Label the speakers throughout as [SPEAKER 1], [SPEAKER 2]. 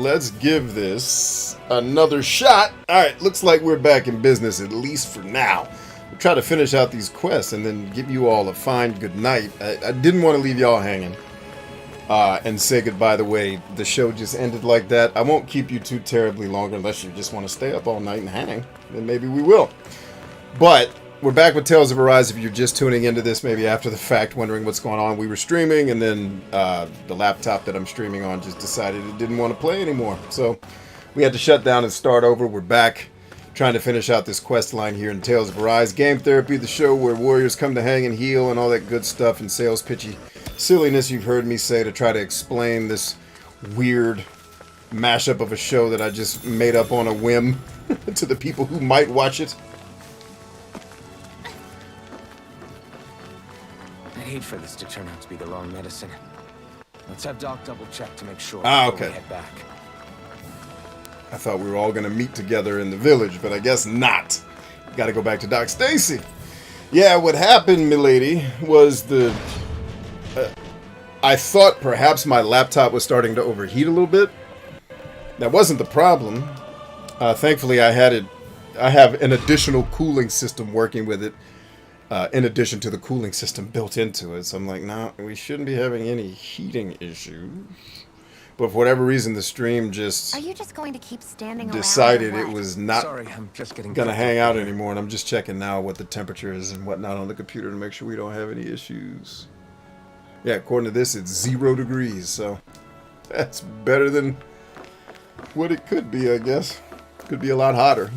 [SPEAKER 1] let's give this another shot. Alright, looks like we're back in business, at least for now. We'll try to finish out these quests and then give you all a fine good night. I didn't want to leave y'all hanging. And say goodbye the way the show just ended like that. I won't keep you too terribly longer unless you just want to stay up all night and hang. Then maybe we will. But we're back with Tales of Arise. If you're just tuning into this, maybe after the fact, wondering what's going on. We were streaming, and then the laptop that I'm streaming on just decided it didn't want to play anymore. So we had to shut down and start over. We're back trying to finish out this quest line here in Tales of Arise. Game Therapy, the show where warriors come to hang and heal and all that good stuff and sales pitchy silliness you've heard me say to try to explain this weird mashup of a show that I just made up on a whim to the people who might watch it.
[SPEAKER 2] I'd hate for this to turn out to be the wrong medicine. Let's have Doc double check to make sure
[SPEAKER 1] okay.
[SPEAKER 2] we head back.
[SPEAKER 1] I thought we were all going to meet together in the village, but I guess not. Got to go back to Doc Stacy. Yeah, what happened, milady, was I thought perhaps my laptop was starting to overheat a little bit. That wasn't the problem. Thankfully, I have an additional cooling system working with it, in addition to the cooling system built into it. So I'm like, no, we shouldn't be having any heating issues. But for whatever reason, the stream just
[SPEAKER 3] Are you just going to keep standing
[SPEAKER 1] decided
[SPEAKER 3] around
[SPEAKER 1] it was not
[SPEAKER 2] I'm just getting
[SPEAKER 1] going to hang out anymore. And I'm just checking now what the temperature is and whatnot on the computer to make sure we don't have any issues. Yeah, according to this, it's 0 degrees, so that's better than what it could be, I guess. Could be a lot hotter.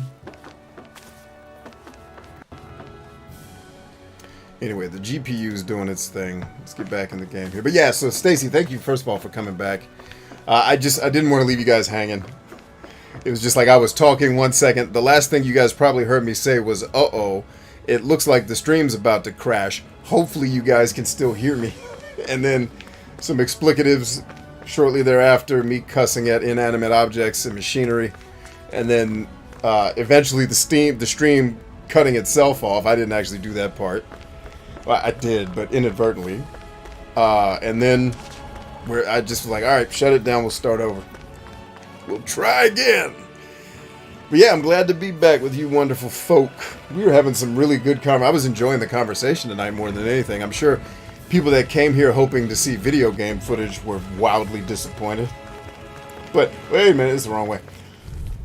[SPEAKER 1] Anyway, the GPU's doing its thing. Let's get back in the game here. But yeah, so Stacy, thank you first of all for coming back. I didn't want to leave you guys hanging. It was just like I was talking 1 second. The last thing you guys probably heard me say was, uh-oh, it looks like the stream's about to crash. Hopefully you guys can still hear me. And then some explicatives shortly thereafter, me cussing at inanimate objects and machinery. And then eventually the stream cutting itself off. I didn't actually do that part. Well, I did, but inadvertently. And then I just was like, all right, shut it down. We'll start over. We'll try again. But yeah, I'm glad to be back with you wonderful folk. We were having some really good I was enjoying the conversation tonight more than anything. I'm sure people that came here hoping to see video game footage were wildly disappointed. But, wait a minute, it's the wrong way.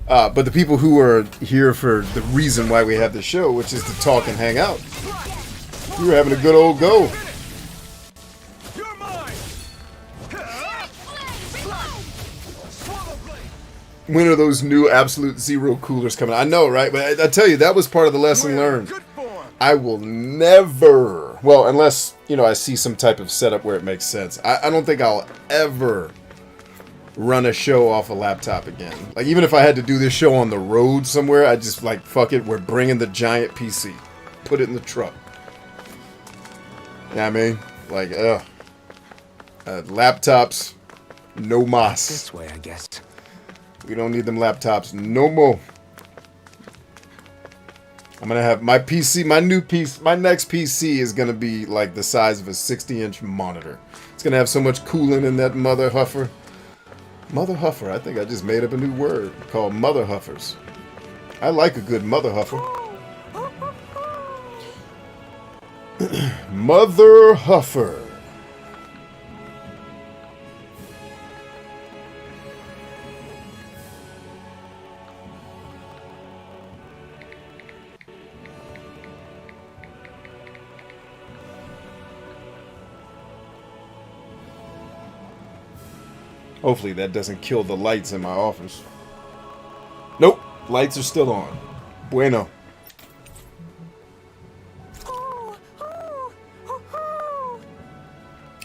[SPEAKER 1] But the people who are here for the reason why we have this show, which is to talk and hang out, we were having a good old go. When are those new Absolute Zero coolers coming? I know, right? But I tell you, that was part of the lesson learned. I will never, well, unless, I see some type of setup where it makes sense. I don't think I'll ever run a show off a laptop again. Like, even if I had to do this show on the road somewhere, I'd just, like, fuck it, we're bringing the giant PC. Put it in the truck. You know what I mean? Like, laptops, no mas.
[SPEAKER 2] This way, I guess.
[SPEAKER 1] We don't need them laptops no more. I'm going to have my PC, my next PC is going to be like the size of a 60-inch monitor. It's going to have so much coolant in that mother huffer. Mother huffer. I think I just made up a new word called mother huffers. I like a good mother huffer. Mother huffer. Hopefully that doesn't kill the lights in my office. Nope, lights are still on. Bueno.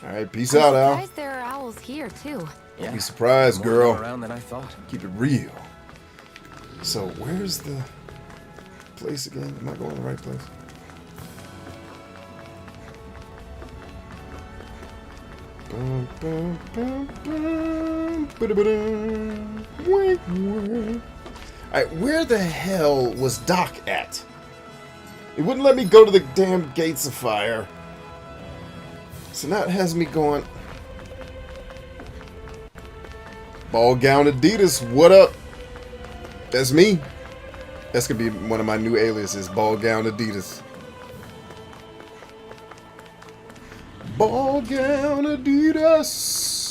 [SPEAKER 1] Alright, peace out, Al.
[SPEAKER 3] I'm surprised there are owls here, too.
[SPEAKER 1] Don't be surprised, girl.
[SPEAKER 2] More around than I thought.
[SPEAKER 1] Keep it real. So, where's the place again? Am I going to the right place? Alright, where the hell was Doc at? It wouldn't let me go to the damn gates of fire. So now it has me going... Ball gown Adidas, what up? That's me. That's gonna be one of my new aliases, Ball gown Adidas. Ball gown Adidas.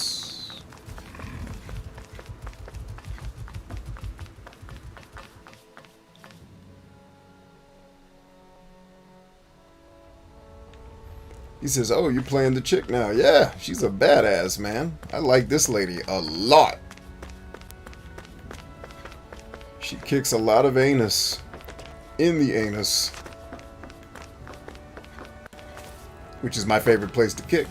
[SPEAKER 1] He says, oh, you're playing the chick now. Yeah, she's a badass, man. I like this lady a lot. She kicks a lot of anus in the anus, which is my favorite place to kick.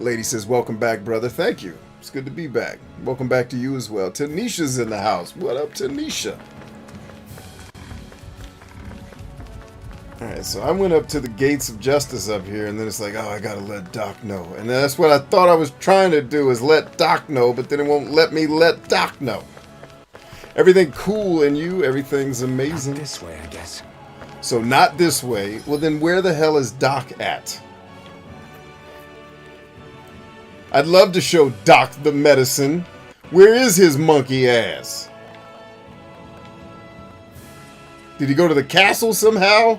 [SPEAKER 1] Lady says, welcome back, brother. Thank you. It's good to be back. Welcome back to you as well. Tanisha's in the house. What up, Tanisha? Alright, so I went up to the gates of justice up here, and then it's like, oh, I gotta let Doc know. And that's what I thought I was trying to do, is let Doc know, but then it won't let me let Doc know. Everything cool in you, everything's amazing.
[SPEAKER 2] Not this way, I guess.
[SPEAKER 1] So not this way. Well, then where the hell is Doc at? I'd love to show Doc the medicine. Where is his monkey ass? Did he go to the castle somehow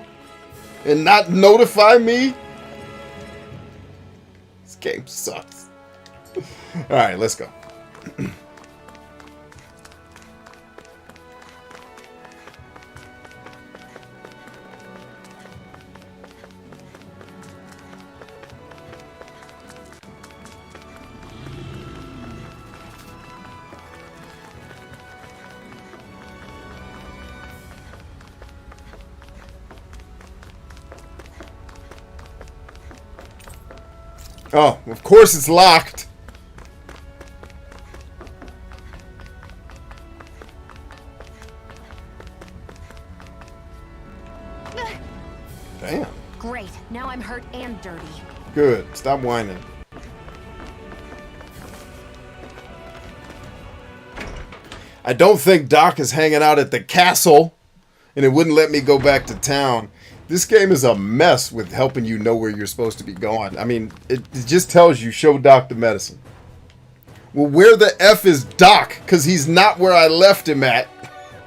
[SPEAKER 1] and not notify me? This game sucks. Alright, let's go. Oh, of course it's locked. Damn.
[SPEAKER 3] Great. Now I'm hurt and dirty.
[SPEAKER 1] Good. Stop whining. I don't think Doc is hanging out at the castle, and it wouldn't let me go back to town. This game is a mess with helping you know where you're supposed to be going. I mean, it just tells you, show Doc the medicine. Well, where the F is Doc? Because he's not where I left him at.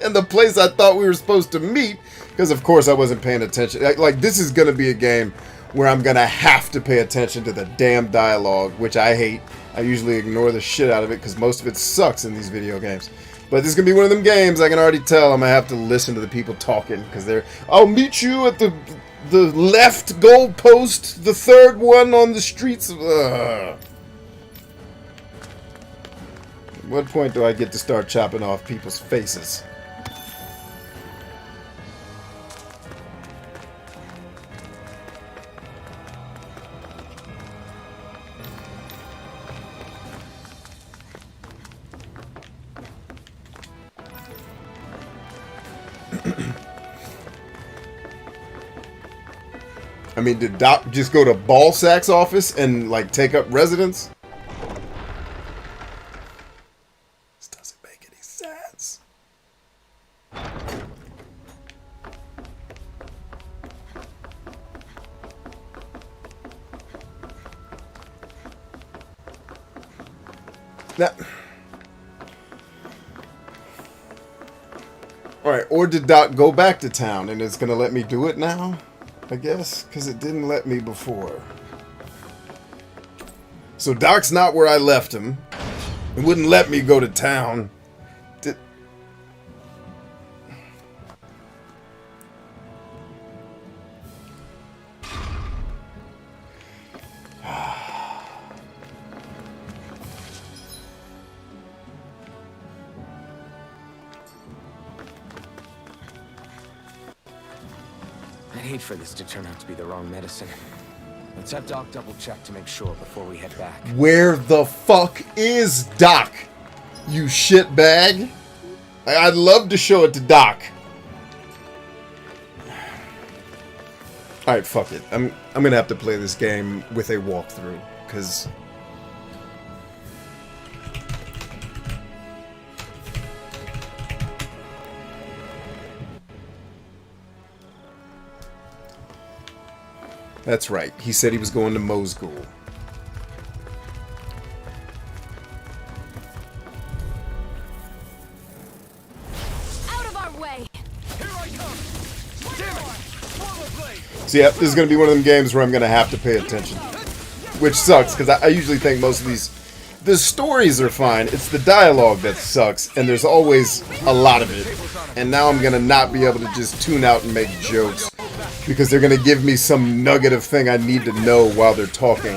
[SPEAKER 1] And the place I thought we were supposed to meet. Because, of course, I wasn't paying attention. Like, this is going to be a game where I'm going to have to pay attention to the damn dialogue, which I hate. I usually ignore the shit out of it because most of it sucks in these video games. But this is going to be one of them games, I can already tell I'm going to have to listen to the people talking. Because they're, I'll meet you at the left goalpost, the third one on the streets of... At what point do I get to start chopping off people's faces? I mean, did Doc just go to Ballsack's office and, like, take up residence? This doesn't make any sense. Now, alright, or did Doc go back to town and it's gonna let me do it now? I guess, because it didn't let me before. So Doc's not where I left him. It wouldn't let me go to town.
[SPEAKER 2] I'd hate for this to turn out to be the wrong medicine. Let's have Doc double check to make sure before we head back.
[SPEAKER 1] Where the fuck is Doc? You shitbag? I'd love to show it to Doc. Alright, fuck it. I'm gonna have to play this game with a walkthrough, because... That's right. He said he was going to Mosgul.
[SPEAKER 3] Out of our way!
[SPEAKER 2] Here I come! Damn it! Swallow blade!
[SPEAKER 1] So yeah, this is going to be one of them games where I'm going to have to pay attention. Which sucks, because I usually think most of these... The stories are fine. It's the dialogue that sucks, and there's always a lot of it. And now I'm going to not be able to just tune out and make jokes, because they're going to give me some nugget of thing I need to know while they're talking.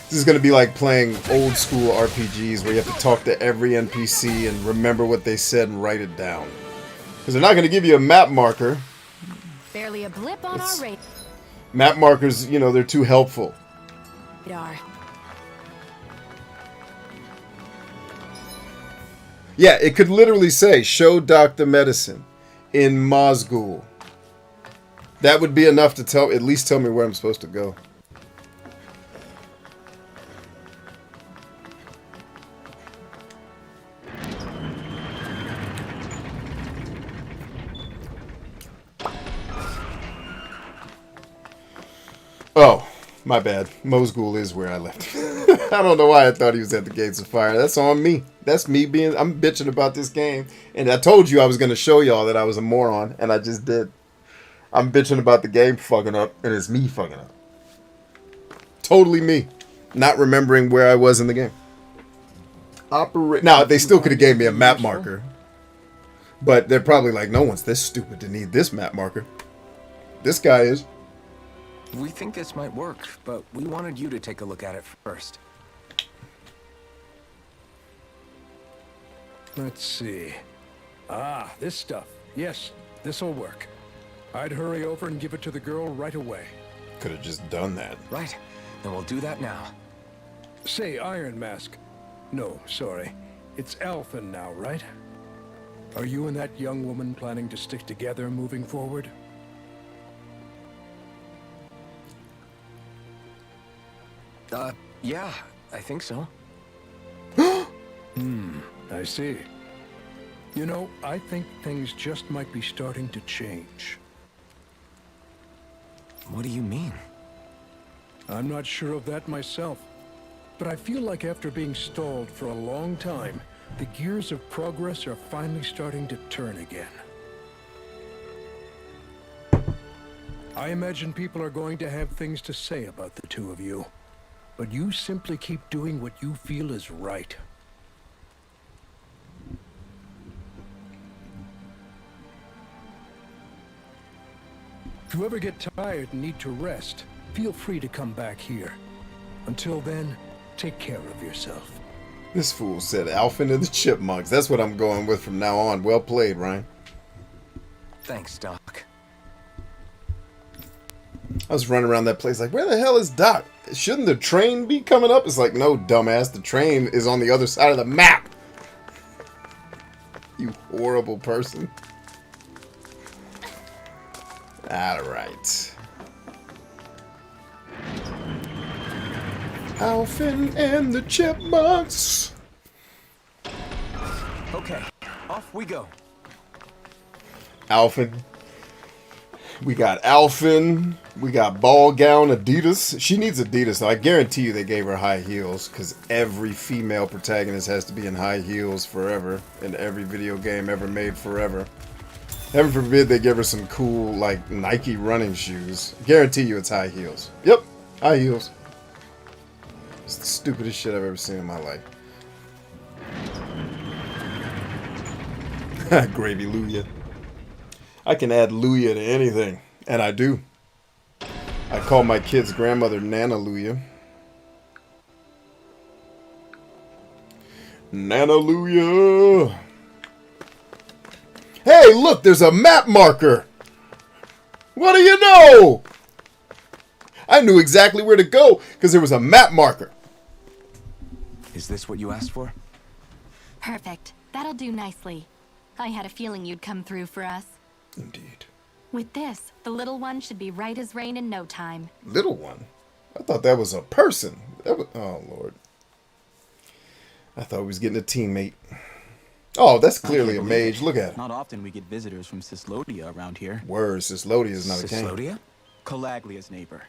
[SPEAKER 1] This is going to be like playing old school RPGs where you have to talk to every NPC and remember what they said and write it down. Because they're not going to give you a map marker.
[SPEAKER 3] Barely a blip on our radar.
[SPEAKER 1] Map markers, you know, they're too helpful. Yeah, it could literally say, show Dr. Medicine in Mosgul. That would be enough to at least tell me where I'm supposed to go. Oh, my bad. Mosgul is where I left. I don't know why I thought he was at the Gates of Fire. That's on me. That's me I'm bitching about this game. And I told you I was going to show y'all that I was a moron, and I just did. I'm bitching about the game fucking up, and it's me fucking up. Totally me. Not remembering where I was in the game. Now, they still could have gave me a map marker. But they're probably like, no one's this stupid to need this map marker. This guy is.
[SPEAKER 2] We think this might work, but we wanted you to take a look at it first.
[SPEAKER 4] Let's see. Ah, this stuff. Yes, this'll work. I'd hurry over and give it to the girl right away.
[SPEAKER 1] Could have just done that.
[SPEAKER 2] Right. Then we'll do that now.
[SPEAKER 4] Say, Iron Mask. No, sorry. It's Alphen now, right? Are you and that young woman planning to stick together moving forward?
[SPEAKER 2] Yeah, I think so.
[SPEAKER 4] I see. You know, I think things just might be starting to change.
[SPEAKER 2] What do you mean?
[SPEAKER 4] I'm not sure of that myself, but I feel like after being stalled for a long time, the gears of progress are finally starting to turn again. I imagine people are going to have things to say about the two of you, but you simply keep doing what you feel is right. If you ever get tired and need to rest, feel free to come back here. Until then, take care of yourself.
[SPEAKER 1] This fool said Alphen and the Chipmunks. That's what I'm going with from now on. Well played, Ryan.
[SPEAKER 2] Thanks, Doc.
[SPEAKER 1] I was running around that place like, where the hell is Doc? Shouldn't the train be coming up? It's like, no, dumbass. The train is on the other side of the map. You horrible person. Alright. Alphen and the Chipmunks.
[SPEAKER 2] Okay, off we go.
[SPEAKER 1] Alphen. We got Alphen. We got ball gown Adidas. She needs Adidas, though. I guarantee you they gave her high heels, because every female protagonist has to be in high heels forever in every video game ever made forever. Heaven forbid they give her some cool, like, Nike running shoes. Guarantee you it's high heels. Yep, high heels. It's the stupidest shit I've ever seen in my life. Gravy Luya. I can add Luya to anything, and I do. I call my kid's grandmother Nana Luya. Nana Luya. Hey, look, there's a map marker. What do you know? I knew exactly where to go because there was a map marker.
[SPEAKER 2] Is this what you asked for?
[SPEAKER 3] Perfect. That'll do nicely. I had a feeling you'd come through for us.
[SPEAKER 1] Indeed.
[SPEAKER 3] With this, the little one should be right as rain in no time.
[SPEAKER 1] Little one? I thought that was a person. That was, oh, Lord. I thought we was getting a teammate. Oh, that's clearly a mage. Look at it.
[SPEAKER 5] Not often we get visitors from Cislodia around here.
[SPEAKER 1] Word, Cislodia is not a king.
[SPEAKER 2] Cislodia?
[SPEAKER 5] Calaglia's neighbor.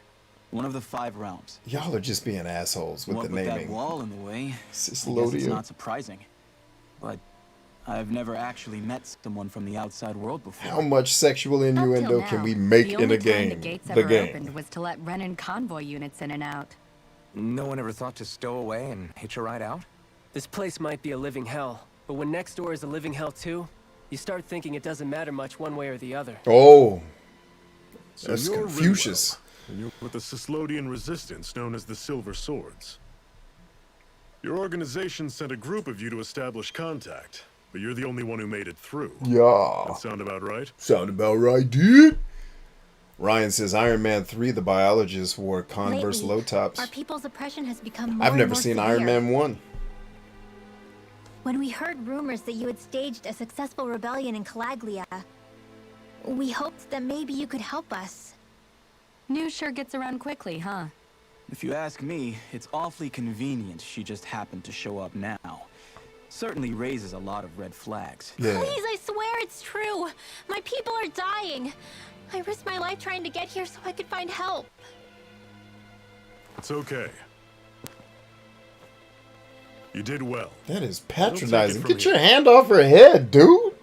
[SPEAKER 5] One of the 5 realms.
[SPEAKER 1] Y'all are just being assholes with
[SPEAKER 5] What
[SPEAKER 1] the
[SPEAKER 5] with
[SPEAKER 1] naming.
[SPEAKER 5] that wall in the way, I guess it's
[SPEAKER 1] Cislodian.
[SPEAKER 5] not surprising. But I've never actually met someone from the outside world before.
[SPEAKER 1] How much sexual
[SPEAKER 3] Up till
[SPEAKER 1] innuendo
[SPEAKER 3] now,
[SPEAKER 1] can we make
[SPEAKER 3] the
[SPEAKER 1] in
[SPEAKER 3] only
[SPEAKER 1] a
[SPEAKER 3] time
[SPEAKER 1] game?
[SPEAKER 3] the gates
[SPEAKER 1] The
[SPEAKER 3] ever
[SPEAKER 1] game.
[SPEAKER 3] opened was to let Renan convoy units in and out.
[SPEAKER 2] No one ever thought to stow away and hitch a ride out?
[SPEAKER 6] This place might be a living hell, but when next door is a living hell too, you start thinking it doesn't matter much one way or the other.
[SPEAKER 1] Oh,
[SPEAKER 7] So
[SPEAKER 1] that's
[SPEAKER 7] you're
[SPEAKER 1] Confucius.
[SPEAKER 7] Rinwell, and you're with the Cislodian resistance known as the Silver Swords. Your organization sent a group of you to establish contact, but you're the only one who made it through.
[SPEAKER 1] Yeah.
[SPEAKER 7] That sound about right?
[SPEAKER 1] Sound about right, dude. Ryan says Iron Man 3, the biologist, wore Converse
[SPEAKER 8] Lately,
[SPEAKER 1] low tops.
[SPEAKER 8] Our people's oppression has become more
[SPEAKER 1] I've
[SPEAKER 8] and
[SPEAKER 1] never
[SPEAKER 8] more
[SPEAKER 1] seen
[SPEAKER 8] severe.
[SPEAKER 1] Iron Man 1.
[SPEAKER 8] When we heard rumors that you had staged a successful rebellion in Calaglia, we hoped that maybe you could help us.
[SPEAKER 3] News sure gets around quickly, huh?
[SPEAKER 5] If you ask me, it's awfully convenient she just happened to show up now. Certainly raises a lot of red flags.
[SPEAKER 1] Yeah.
[SPEAKER 8] Please, I swear it's true. My people are dying. I risked my life trying to get here so I could find help.
[SPEAKER 7] It's okay. You did well.
[SPEAKER 1] That is
[SPEAKER 7] Don't
[SPEAKER 1] patronizing.
[SPEAKER 7] take it
[SPEAKER 1] Get
[SPEAKER 7] from
[SPEAKER 1] your
[SPEAKER 7] me.
[SPEAKER 1] hand off her head, dude.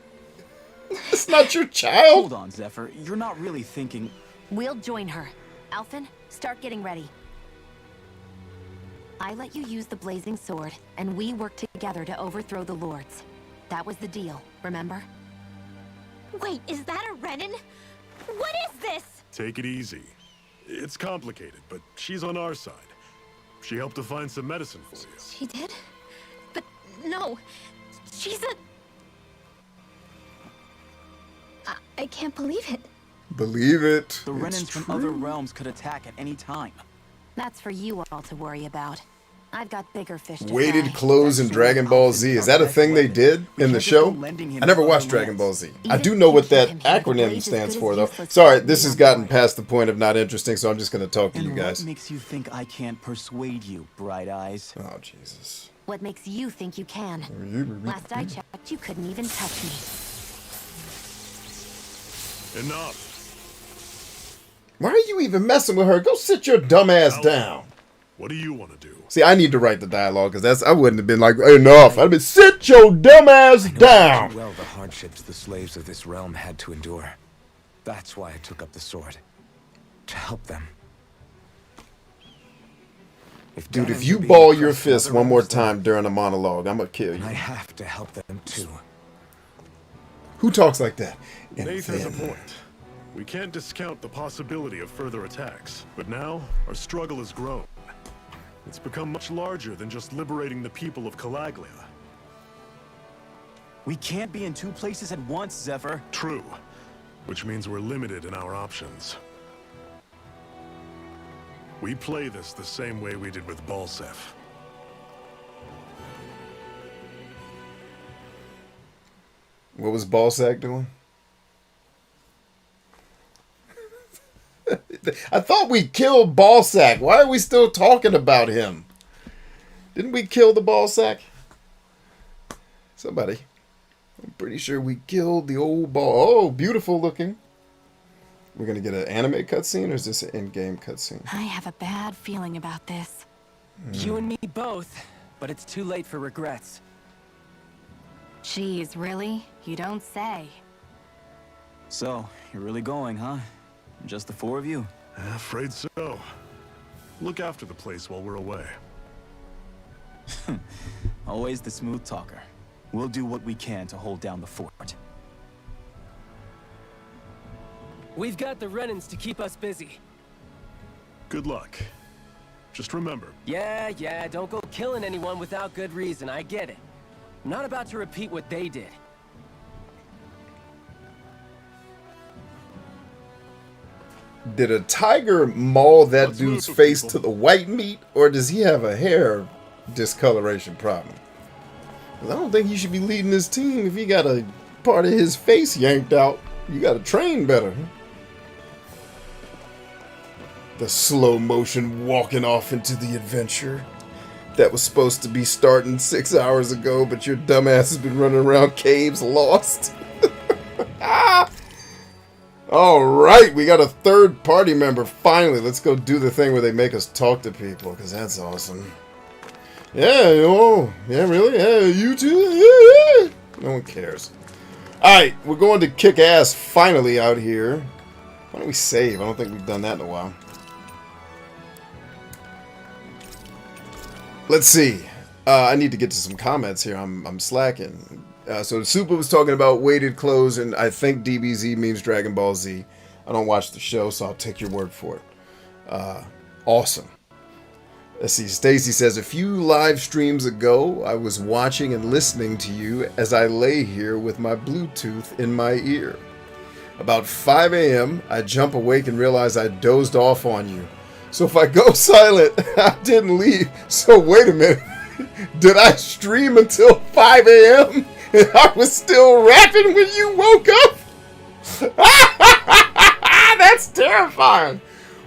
[SPEAKER 1] It's not your child.
[SPEAKER 5] Hold on, Zephyr. You're not really thinking...
[SPEAKER 3] We'll join her. Alphen, start getting ready. I let you use the blazing sword, and we worked together to overthrow the lords. That was the deal, remember?
[SPEAKER 8] Wait, is that a Renan? What is this?
[SPEAKER 7] Take it easy. It's complicated, but she's on our side. She helped to find some medicine for you.
[SPEAKER 8] She did? But no, she's a... I can't believe it.
[SPEAKER 1] Believe it.
[SPEAKER 5] The
[SPEAKER 1] It's
[SPEAKER 5] Renans from
[SPEAKER 1] true.
[SPEAKER 5] other realms could attack at any time.
[SPEAKER 3] That's for you all to worry about. I've got bigger fish to
[SPEAKER 1] Weighted
[SPEAKER 3] fry.
[SPEAKER 1] clothes in Dragon Ball Z. Is that a thing they did in the show? I never watched Dragon Ball Z. I do know what that acronym stands for, though. Sorry, this has gotten past the point of not interesting, so I'm just going to talk to you
[SPEAKER 5] And
[SPEAKER 1] guys.
[SPEAKER 5] what makes you think I can't persuade you, Bright Eyes?
[SPEAKER 1] Oh, Jesus.
[SPEAKER 3] What makes you think you can? Last I checked, you couldn't even touch me.
[SPEAKER 7] Enough.
[SPEAKER 1] Why are you even messing with her? Go sit your dumb ass down.
[SPEAKER 7] What do you want to do?
[SPEAKER 1] See, I need to write the dialogue because I wouldn't have been like enough. I'd have been sit your dumb ass
[SPEAKER 2] I know
[SPEAKER 1] down.
[SPEAKER 2] too well the hardships the slaves of this realm had to endure. That's why I took up the sword. To help them.
[SPEAKER 1] Dude, if
[SPEAKER 2] Danans
[SPEAKER 1] you
[SPEAKER 2] are being
[SPEAKER 1] ball your
[SPEAKER 2] oppressed in
[SPEAKER 1] fist
[SPEAKER 2] other
[SPEAKER 1] one more
[SPEAKER 2] realms, then
[SPEAKER 1] time during a monologue, I'm gonna kill you.
[SPEAKER 2] I have to help them too.
[SPEAKER 1] Who talks like that?
[SPEAKER 7] Nath has a
[SPEAKER 1] Anything.
[SPEAKER 7] point. We can't discount the possibility of further attacks, but now our struggle has grown. It's become much larger than just liberating the people of Calaglia.
[SPEAKER 5] We can't be in 2 places at once, Zephyr.
[SPEAKER 7] True, which means we're limited in our options. We play this the same way we did with Balsef.
[SPEAKER 1] What was Ballsack doing? I thought we killed Ballsack. Why are we still talking about him? Didn't we kill the Ballsack? Somebody. I'm pretty sure we killed the old ball. Oh, beautiful looking. We're going to get an anime cutscene, or is this an in-game cutscene?
[SPEAKER 3] I have a bad feeling about this.
[SPEAKER 6] You and me both, but it's too late for regrets.
[SPEAKER 3] Jeez, really? You don't say.
[SPEAKER 5] So, you're really going, huh? Just the 4 of you?
[SPEAKER 7] Afraid so. Look after the place while we're away.
[SPEAKER 5] Always the smooth talker. We'll do what we can to hold down the fort.
[SPEAKER 6] We've got the Renans to keep us busy.
[SPEAKER 7] Good luck. Just remember,
[SPEAKER 6] Yeah, don't go killing anyone without good reason, I get it. I'm not about to repeat what they did.
[SPEAKER 1] Did a tiger maul that
[SPEAKER 7] Let's
[SPEAKER 1] dude's
[SPEAKER 7] move,
[SPEAKER 1] face
[SPEAKER 7] people.
[SPEAKER 1] to the white meat, or does he have a hair discoloration problem? 'Cause I don't think he should be leading his team if he got a part of his face yanked out. You gotta train better. The slow motion walking off into the adventure that was supposed to be starting 6 hours ago, but your dumbass has been running around caves lost. All right, we got a third party member. Finally, let's go do the thing where they make us talk to people, because that's awesome. Yeah, yeah, really? Yeah, you too? Yeah. No one cares. All right, we're going to kick ass finally out here. Why don't we save? I don't think we've done that in a while. Let's see. I need to get to some comments here. I'm slacking. So Super was talking about weighted clothes, and I think DBZ means Dragon Ball Z. I don't watch the show, so I'll take your word for it. Awesome. Let's see. Stacy says, a few live streams ago, I was watching and listening to you as I lay here with my Bluetooth in my ear. About 5 a.m., I jump awake and realize I dozed off on you. So if I go silent, I didn't leave. So wait a minute. Did I stream until 5 a.m.? And I was still rapping when you woke up? That's terrifying.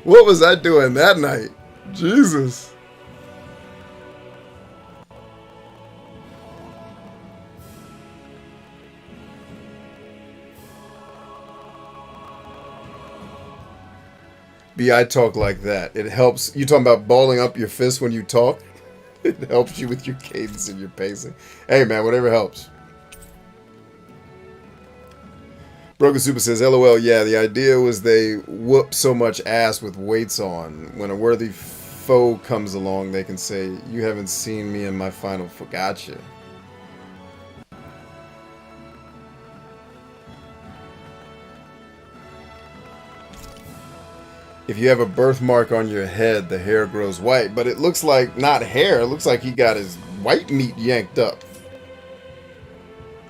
[SPEAKER 1] What was I doing that night? Jesus. I talk like that. It helps. You talking about balling up your fist when you talk? It helps you with your cadence and your pacing. Hey, man, whatever helps. Broken Super says, LOL, yeah, the idea was they whoop so much ass with weights on. When a worthy foe comes along, they can say, you haven't seen me in my final gotcha. If you have a birthmark on your head, the hair grows white. But it looks like, not hair, it looks like he got his white meat yanked up.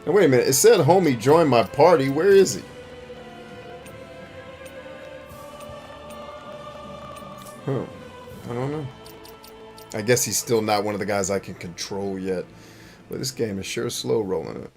[SPEAKER 1] Now, wait a minute. It said homie joined my party. Where is he? Huh. I don't know. I guess he's still not one of the guys I can control yet. But this game is sure slow rolling it.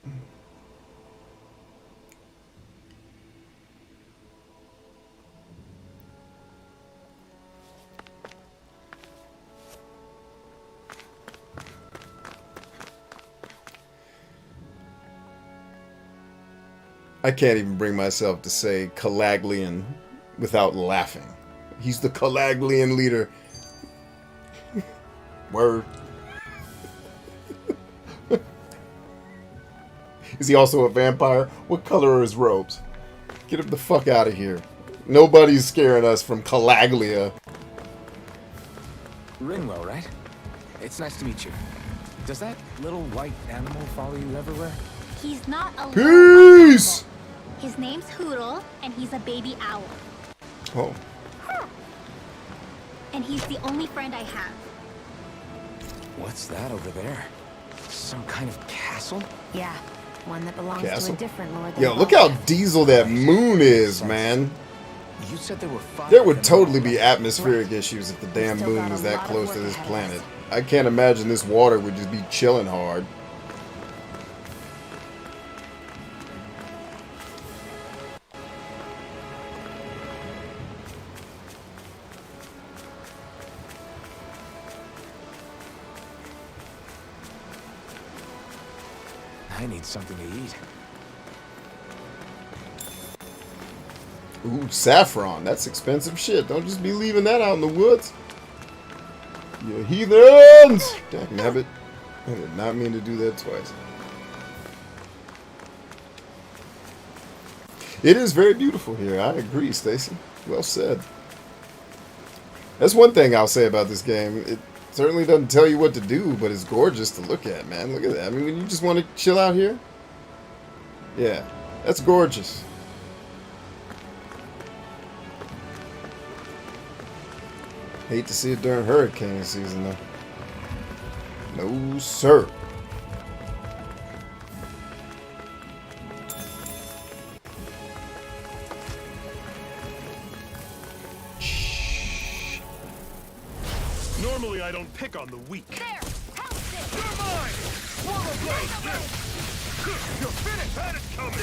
[SPEAKER 1] I can't even bring myself to say Calaglian without laughing. He's the Calaglian leader. Word. Is he also a vampire? What color are his robes? Get him the fuck out of here. Nobody's scaring us from Calaglia.
[SPEAKER 2] Rinwell, right? It's nice to meet you. Does that little white animal follow you everywhere?
[SPEAKER 8] He's not a
[SPEAKER 1] Peace!
[SPEAKER 8] His name's Hoodle, and he's a baby owl.
[SPEAKER 1] Oh.
[SPEAKER 8] And he's the only friend I have.
[SPEAKER 2] What's that over there? Some kind of castle?
[SPEAKER 3] Yeah, one that belongs
[SPEAKER 1] Castle?
[SPEAKER 3] to a different lord than
[SPEAKER 1] Yo, look how
[SPEAKER 3] Baldur.
[SPEAKER 1] diesel that moon is, man.
[SPEAKER 2] You said there were 5
[SPEAKER 1] There would
[SPEAKER 2] of them.
[SPEAKER 1] totally be atmospheric issues if the damn
[SPEAKER 3] still
[SPEAKER 1] moon
[SPEAKER 3] got
[SPEAKER 1] was
[SPEAKER 3] a
[SPEAKER 1] that
[SPEAKER 3] lot of
[SPEAKER 1] close to
[SPEAKER 3] work
[SPEAKER 1] this
[SPEAKER 3] ahead of
[SPEAKER 1] planet.
[SPEAKER 3] us.
[SPEAKER 1] I can't imagine this water would just be chilling hard.
[SPEAKER 2] I need something to eat.
[SPEAKER 1] Ooh, saffron. That's expensive shit. Don't just be leaving that out in the woods. You heathens! Dagnabbit. I did not mean to do that twice. It is very beautiful here. I agree, Stacy. Well said. That's one thing I'll say about this game. It certainly doesn't tell you what to do, but it's gorgeous to look at, man. Look at that. I mean, when you just want to chill out here. Yeah, that's gorgeous. Hate to see it during hurricane season, though. No, sir.
[SPEAKER 7] Normally I don't pick on the weak.
[SPEAKER 8] There! Pounce it!
[SPEAKER 7] You're mine! Swallow blade! You're finished! That is coming!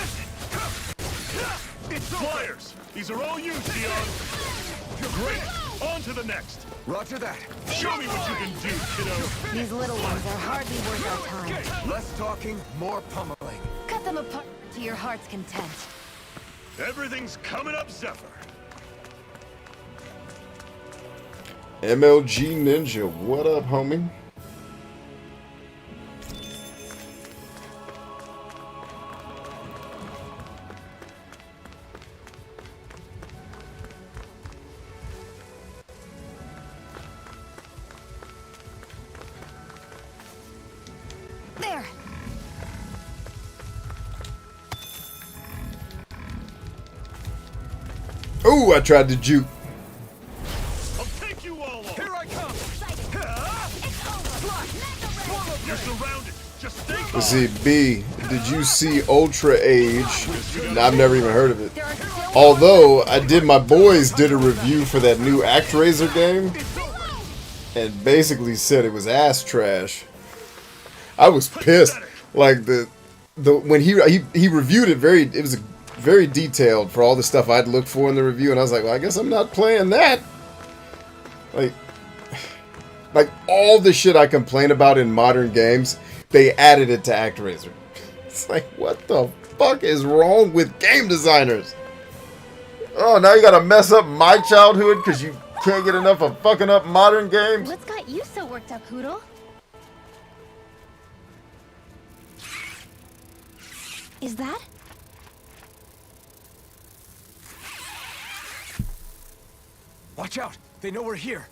[SPEAKER 7] It's flyers! These are all you, Sion! You're great! On to the next!
[SPEAKER 2] Roger that.
[SPEAKER 7] Show me what you can do, kiddo!
[SPEAKER 3] These little ones are hardly worth our time.
[SPEAKER 2] Less talking, more pummeling.
[SPEAKER 3] Cut them apart to your heart's content.
[SPEAKER 7] Everything's coming up, Zephyr.
[SPEAKER 1] MLG Ninja, what up, homie?
[SPEAKER 3] There.
[SPEAKER 1] Ooh, I tried to juke.
[SPEAKER 7] I'll take you all on.
[SPEAKER 5] Here I come!
[SPEAKER 7] You're surrounded. Just stay calm.
[SPEAKER 1] Let's see, B, did you see Ultra Age? I've never even heard of it. Although, My boys did a review for that new ActRaiser game, and basically said it was ass trash. I was pissed. Like, when he reviewed it it was very detailed for all the stuff I'd looked for in the review, and I was like, well, I guess I'm not playing that. Like all the shit I complain about in modern games, they added it to ActRaiser. It's like, what the fuck is wrong with game designers? Oh, now you gotta mess up my childhood because you can't get enough of fucking up modern games?
[SPEAKER 8] What's got you so worked up, Poodle? Is that?
[SPEAKER 5] Watch out! They know we're here.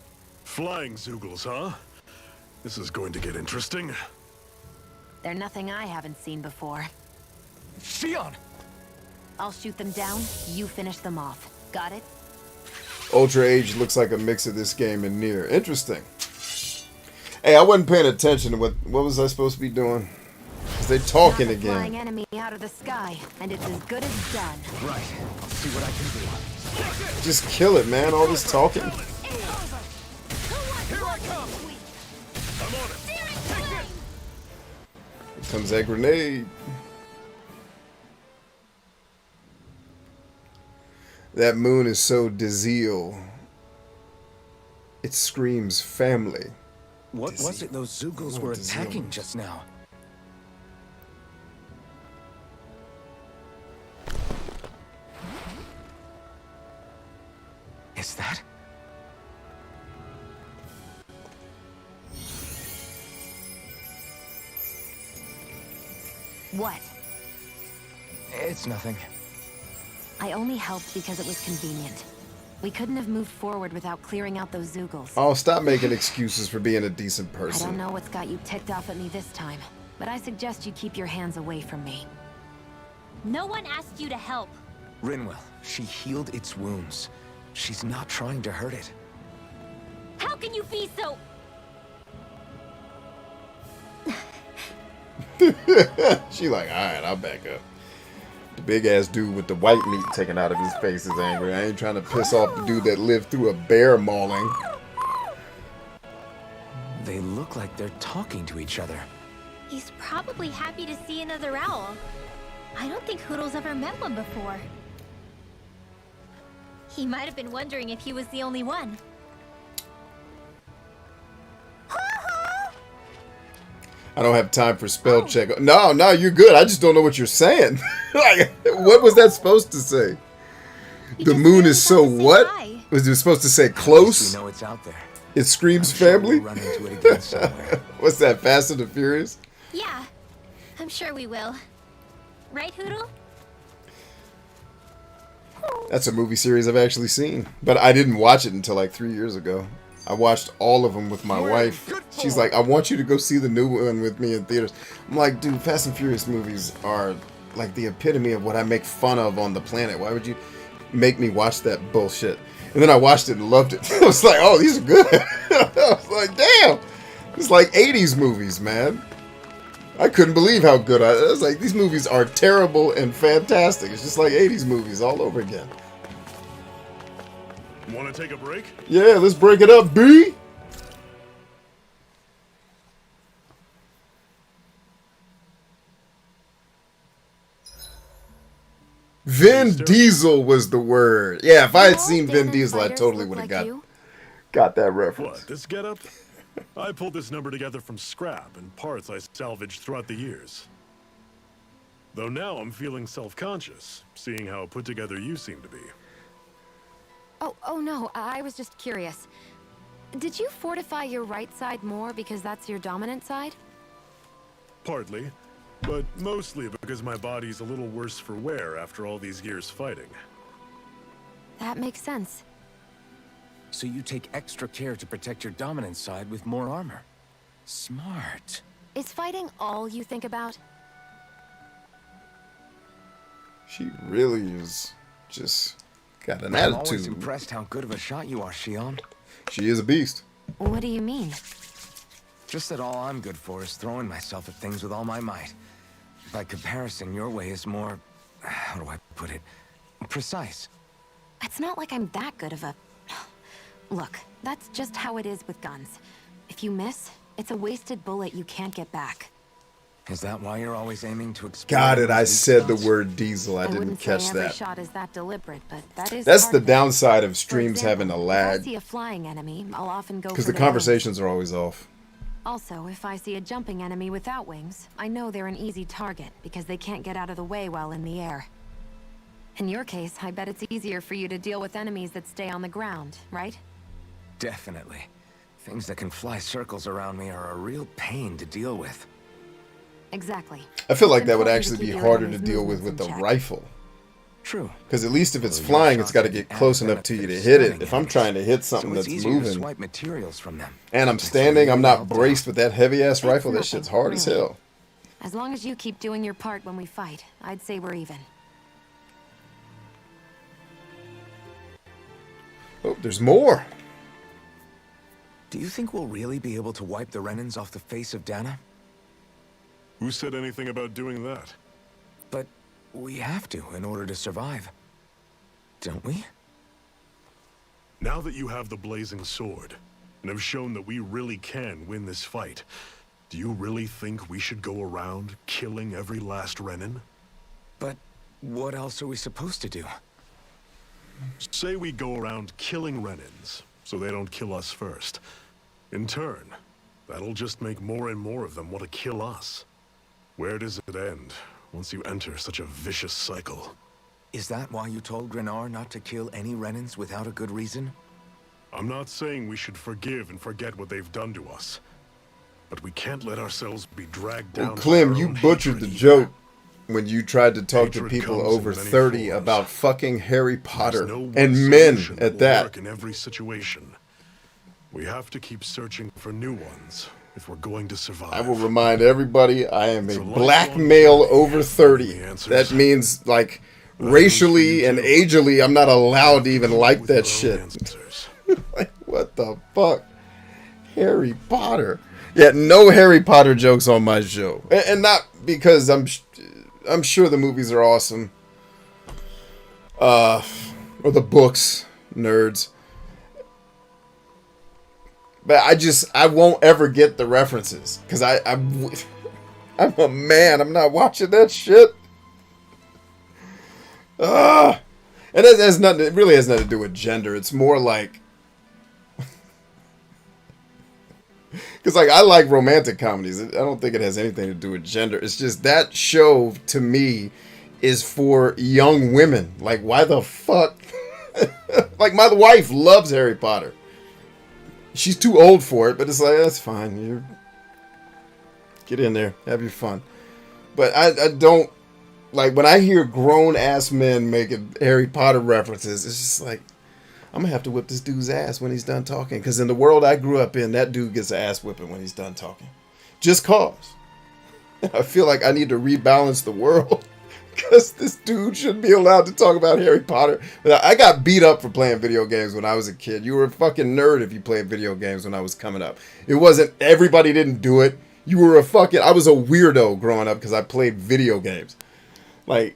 [SPEAKER 7] Flying Zoogles, huh? This is going to get interesting.
[SPEAKER 3] They're nothing I haven't seen before.
[SPEAKER 5] Shion!
[SPEAKER 3] I'll shoot them down, you finish them off. Got it?
[SPEAKER 1] Ultra Age looks like a mix of this game and Nier. Interesting. Hey, I wasn't paying attention to what was I supposed to be doing? Because they talking
[SPEAKER 3] Knock a flying
[SPEAKER 1] again.
[SPEAKER 3] enemy out of the sky, and it's as good as done.
[SPEAKER 5] Right. I'll see what I can do.
[SPEAKER 1] Just kill it, man. All this talking.
[SPEAKER 5] Here I come!
[SPEAKER 7] I'm on it.
[SPEAKER 1] Here comes that grenade. That moon is so Dizil. It screams family.
[SPEAKER 2] What was it those Zoogles were attacking just now? Is that?
[SPEAKER 3] What?
[SPEAKER 2] It's nothing.
[SPEAKER 3] I only helped because it was convenient. We couldn't have moved forward without clearing out those Zoogles.
[SPEAKER 1] Oh, stop making excuses for being a decent
[SPEAKER 3] I
[SPEAKER 1] person.
[SPEAKER 3] don't know what's got you ticked off at me this time, but I suggest you keep your hands away from me.
[SPEAKER 8] No one asked you to help.
[SPEAKER 2] Rinwell, she healed its wounds. She's not trying to hurt it.
[SPEAKER 8] How can you be so...
[SPEAKER 1] She like, alright, I'll back up. The big ass dude with the white meat taken out of his face is angry. I ain't trying to piss off the dude that lived through a bear mauling.
[SPEAKER 2] They look like they're talking to each other.
[SPEAKER 8] He's probably happy to see another owl. I don't think Hoodle's ever met one before. He might have been wondering if he was the only one.
[SPEAKER 1] I don't have time for spell check. No, you're good. I just don't know what you're saying. Like, what was that supposed to say?
[SPEAKER 8] He
[SPEAKER 1] The
[SPEAKER 8] just
[SPEAKER 1] moon
[SPEAKER 8] barely
[SPEAKER 1] is
[SPEAKER 8] thought
[SPEAKER 1] so
[SPEAKER 8] to say
[SPEAKER 1] what?
[SPEAKER 8] hi.
[SPEAKER 1] Was it supposed to say
[SPEAKER 2] At least
[SPEAKER 1] close?
[SPEAKER 2] we know it's out there.
[SPEAKER 1] It screams
[SPEAKER 2] I'm sure
[SPEAKER 1] family?
[SPEAKER 2] we'll run into it again somewhere.
[SPEAKER 1] What's that, Fast and the Furious?
[SPEAKER 8] Yeah, I'm sure we will. Right, Hoodle?
[SPEAKER 1] That's a movie series I've actually seen. But I didn't watch it until like 3 years ago. I watched all of them with my wife. She's like, I want you to go see the new one with me in theaters. I'm like, dude, Fast and Furious movies are like the epitome of what I make fun of on the planet. Why would you make me watch that bullshit? And then I watched it and loved it. I was like, oh, these are good. I was like, damn. It's like 80s movies, man. I couldn't believe how good I was like, these movies are terrible and fantastic. It's just like 80s movies all over again.
[SPEAKER 7] Want to take a break?
[SPEAKER 1] Yeah, let's break it up, B. Vin Diesel was the word. Yeah, if I had seen Vin Diesel, I totally would have got that reference.
[SPEAKER 7] What, this getup? I pulled this number together from scrap and parts I salvaged throughout the years. Though now I'm feeling self-conscious, seeing how put together you seem to be.
[SPEAKER 3] Oh no, I was just curious. Did you fortify your right side more because that's your dominant side?
[SPEAKER 7] Partly, but mostly because my body's a little worse for wear after all these years fighting.
[SPEAKER 3] That makes sense.
[SPEAKER 2] So you take extra care to protect your dominant side with more armor. Smart.
[SPEAKER 3] Is fighting all you think about?
[SPEAKER 1] She really is just got an
[SPEAKER 2] I'm always
[SPEAKER 1] attitude.
[SPEAKER 2] impressed how good of a shot you are, Shion.
[SPEAKER 1] She is a beast.
[SPEAKER 3] What do you mean?
[SPEAKER 2] Just that all I'm good for is throwing myself at things with all my might. By comparison, your way is more... how do I put it? Precise.
[SPEAKER 3] It's not like I'm that good of a... Look, that's just how it is with guns. If you miss, it's a wasted bullet you can't get back.
[SPEAKER 2] Is that why you're always aiming to explode?
[SPEAKER 1] Got it. I
[SPEAKER 2] weak
[SPEAKER 1] said the
[SPEAKER 2] spots?
[SPEAKER 1] word diesel. I didn't
[SPEAKER 3] wouldn't
[SPEAKER 1] catch
[SPEAKER 3] say every
[SPEAKER 1] that.
[SPEAKER 3] shot is that deliberate, but that is
[SPEAKER 1] That's
[SPEAKER 3] part
[SPEAKER 1] the
[SPEAKER 3] of it.
[SPEAKER 1] downside of
[SPEAKER 3] For
[SPEAKER 1] streams having a
[SPEAKER 3] example, if I
[SPEAKER 1] lag.
[SPEAKER 3] see a flying enemy, I'll often go
[SPEAKER 1] Because
[SPEAKER 3] for
[SPEAKER 1] the
[SPEAKER 3] their wings.
[SPEAKER 1] conversations are always off.
[SPEAKER 3] Also, if I see a jumping enemy without wings, I know they're an easy target because they can't get out of the way while in the air. In your case, I bet it's easier for you to deal with enemies that stay on the ground, right?
[SPEAKER 2] Definitely. Things that can fly circles around me are a real pain to deal with.
[SPEAKER 3] Exactly.
[SPEAKER 1] I feel like
[SPEAKER 3] It's
[SPEAKER 1] that would
[SPEAKER 3] important to
[SPEAKER 1] actually be
[SPEAKER 3] keep your
[SPEAKER 1] harder to
[SPEAKER 3] enemy's
[SPEAKER 1] deal with
[SPEAKER 3] movements
[SPEAKER 1] the
[SPEAKER 3] in check.
[SPEAKER 1] rifle.
[SPEAKER 2] True.
[SPEAKER 1] Because at least if it's
[SPEAKER 2] Well, your
[SPEAKER 1] flying, it's
[SPEAKER 2] shots
[SPEAKER 1] got to
[SPEAKER 2] have
[SPEAKER 1] get
[SPEAKER 2] the
[SPEAKER 1] close
[SPEAKER 2] added
[SPEAKER 1] enough to you to
[SPEAKER 2] benefit of
[SPEAKER 1] hit it.
[SPEAKER 2] stunning
[SPEAKER 1] If I'm
[SPEAKER 2] enemies.
[SPEAKER 1] trying to hit something
[SPEAKER 2] So it's
[SPEAKER 1] that's
[SPEAKER 2] easier to
[SPEAKER 1] moving,
[SPEAKER 2] swipe materials from them.
[SPEAKER 1] and I'm
[SPEAKER 2] It's
[SPEAKER 1] standing, I'm
[SPEAKER 2] really
[SPEAKER 1] not
[SPEAKER 2] helped out.
[SPEAKER 1] braced with that heavy-ass
[SPEAKER 3] It's
[SPEAKER 1] rifle, that
[SPEAKER 3] nothing,
[SPEAKER 1] shit's hard as
[SPEAKER 3] really.
[SPEAKER 1] hell.
[SPEAKER 3] As long as you keep doing your part when we fight, I'd say we're even.
[SPEAKER 1] Oh, there's more.
[SPEAKER 2] Do you think we'll really be able to wipe the Renans off the face of Dana?
[SPEAKER 7] Who said anything about doing that?
[SPEAKER 2] But we have to in order to survive. Don't we?
[SPEAKER 7] Now that you have the blazing sword, and have shown that we really can win this fight, do you really think we should go around killing every last Renin?
[SPEAKER 2] But what else are we supposed to do?
[SPEAKER 7] Say we go around killing Renins, so they don't kill us first. In turn, that'll just make more and more of them want to kill us. Where does it end, once you enter such a vicious cycle?
[SPEAKER 2] Is that why you told Grenar not to kill any Renans without a good reason?
[SPEAKER 7] I'm not saying we should forgive and forget what they've done to us. But we can't let ourselves be dragged down
[SPEAKER 1] Well,
[SPEAKER 7] by
[SPEAKER 1] Clem,
[SPEAKER 7] our
[SPEAKER 1] you
[SPEAKER 7] own
[SPEAKER 1] butchered
[SPEAKER 7] hatred
[SPEAKER 1] the
[SPEAKER 7] either.
[SPEAKER 1] joke when you tried to talk to
[SPEAKER 7] Hatred
[SPEAKER 1] people
[SPEAKER 7] comes in
[SPEAKER 1] over
[SPEAKER 7] many
[SPEAKER 1] 30
[SPEAKER 7] forms.
[SPEAKER 1] about fucking Harry Potter
[SPEAKER 7] There's no one
[SPEAKER 1] and men
[SPEAKER 7] solution
[SPEAKER 1] at
[SPEAKER 7] will
[SPEAKER 1] that.
[SPEAKER 7] work in every situation. We have to keep searching for new ones if we're going to survive.
[SPEAKER 1] I will remind everybody I am
[SPEAKER 7] It's
[SPEAKER 1] a
[SPEAKER 7] a
[SPEAKER 1] black
[SPEAKER 7] lifelong
[SPEAKER 1] male
[SPEAKER 7] journey.
[SPEAKER 1] over 30.
[SPEAKER 7] The answers.
[SPEAKER 1] That means, like,
[SPEAKER 7] I hope
[SPEAKER 1] racially
[SPEAKER 7] you
[SPEAKER 1] and
[SPEAKER 7] do.
[SPEAKER 1] ageally, I'm not allowed to even
[SPEAKER 7] Come up
[SPEAKER 1] like
[SPEAKER 7] with
[SPEAKER 1] that
[SPEAKER 7] your own
[SPEAKER 1] shit.
[SPEAKER 7] answers.
[SPEAKER 1] Like, what the fuck? Harry Potter. Yeah, no Harry Potter jokes on my show. And not because I'm sure the movies are awesome. Or the books, nerds. But I won't ever get the references. Because I'm a man. I'm not watching that shit. And it has nothing, it really has nothing to do with gender. It's more like, because like I like romantic comedies. I don't think it has anything to do with gender. It's just that show to me is for young women. Like, why the fuck? Like, my wife loves Harry Potter. She's too old for it, but it's like, that's fine. You get in there, have your fun. But I don't like when I hear grown ass men making Harry Potter references. It's just like, I'm gonna have to whip this dude's ass when he's done talking. Because in the world I grew up in, that dude gets an ass whipping when he's done talking. Just cause. I feel like I need to rebalance the world. Because this dude shouldn't be allowed to talk about Harry Potter. I got beat up for playing video games when I was a kid. You were a fucking nerd if you played video games when I was coming up. It wasn't, everybody didn't do it. You were a fucking, I was a weirdo growing up because I played video games. Like,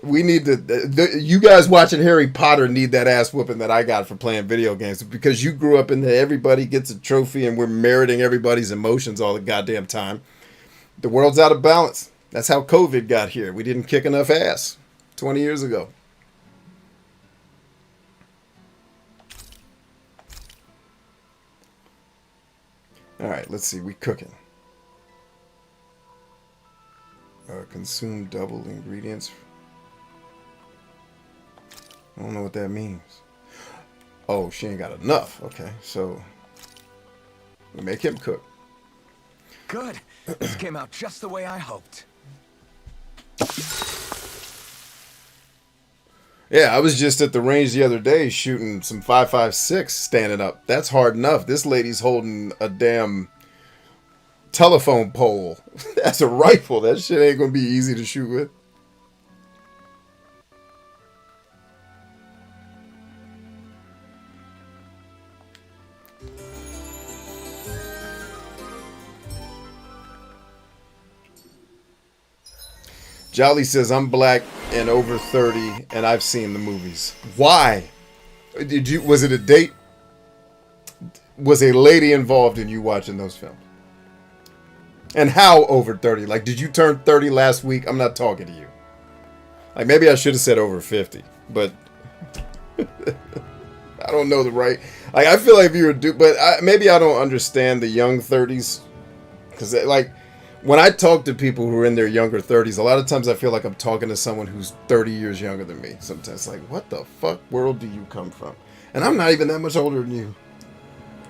[SPEAKER 1] we need to, you guys watching Harry Potter need that ass whooping that I got for playing video games. Because you grew up in the everybody gets a trophy and we're meriting everybody's emotions all the goddamn time. The world's out of balance. That's how COVID got here. We didn't kick enough ass 20 years ago. All right, let's see. We cooking. Okay. consume double ingredients. I don't know what that means. Oh, she ain't got enough. Okay, so we make him cook.
[SPEAKER 2] Good. This came out just the way I hoped.
[SPEAKER 1] Yeah, I was just at the range the other day shooting some 5.56 standing up. That's hard enough. This lady's holding a damn telephone pole. That's a rifle. That shit ain't gonna be easy to shoot with. Jolly says, I'm black and over 30 and I've seen the movies. Why? Was it a date? Was a lady involved in you watching those films? And how over 30? Like, did you turn 30 last week? I'm not talking to you. Like, maybe I should have said over 50, but I don't know the right. Like, I feel like if you were maybe I don't understand the young 30s. Because, like, when I talk to people who are in their younger 30s, a lot of times I feel like I'm talking to someone who's 30 years younger than me. Sometimes, like, what the fuck world do you come from? And I'm not even that much older than you.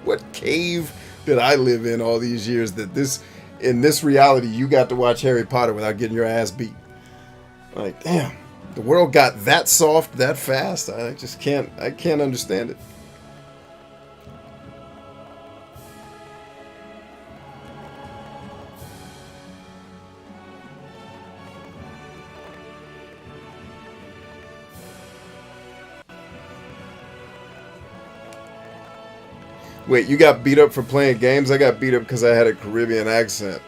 [SPEAKER 1] What cave did I live in all these years that in this reality, you got to watch Harry Potter without getting your ass beat? Like, damn, the world got that soft that fast. I can't understand it. Wait, you got beat up for playing games? I got beat up because I had a Caribbean accent.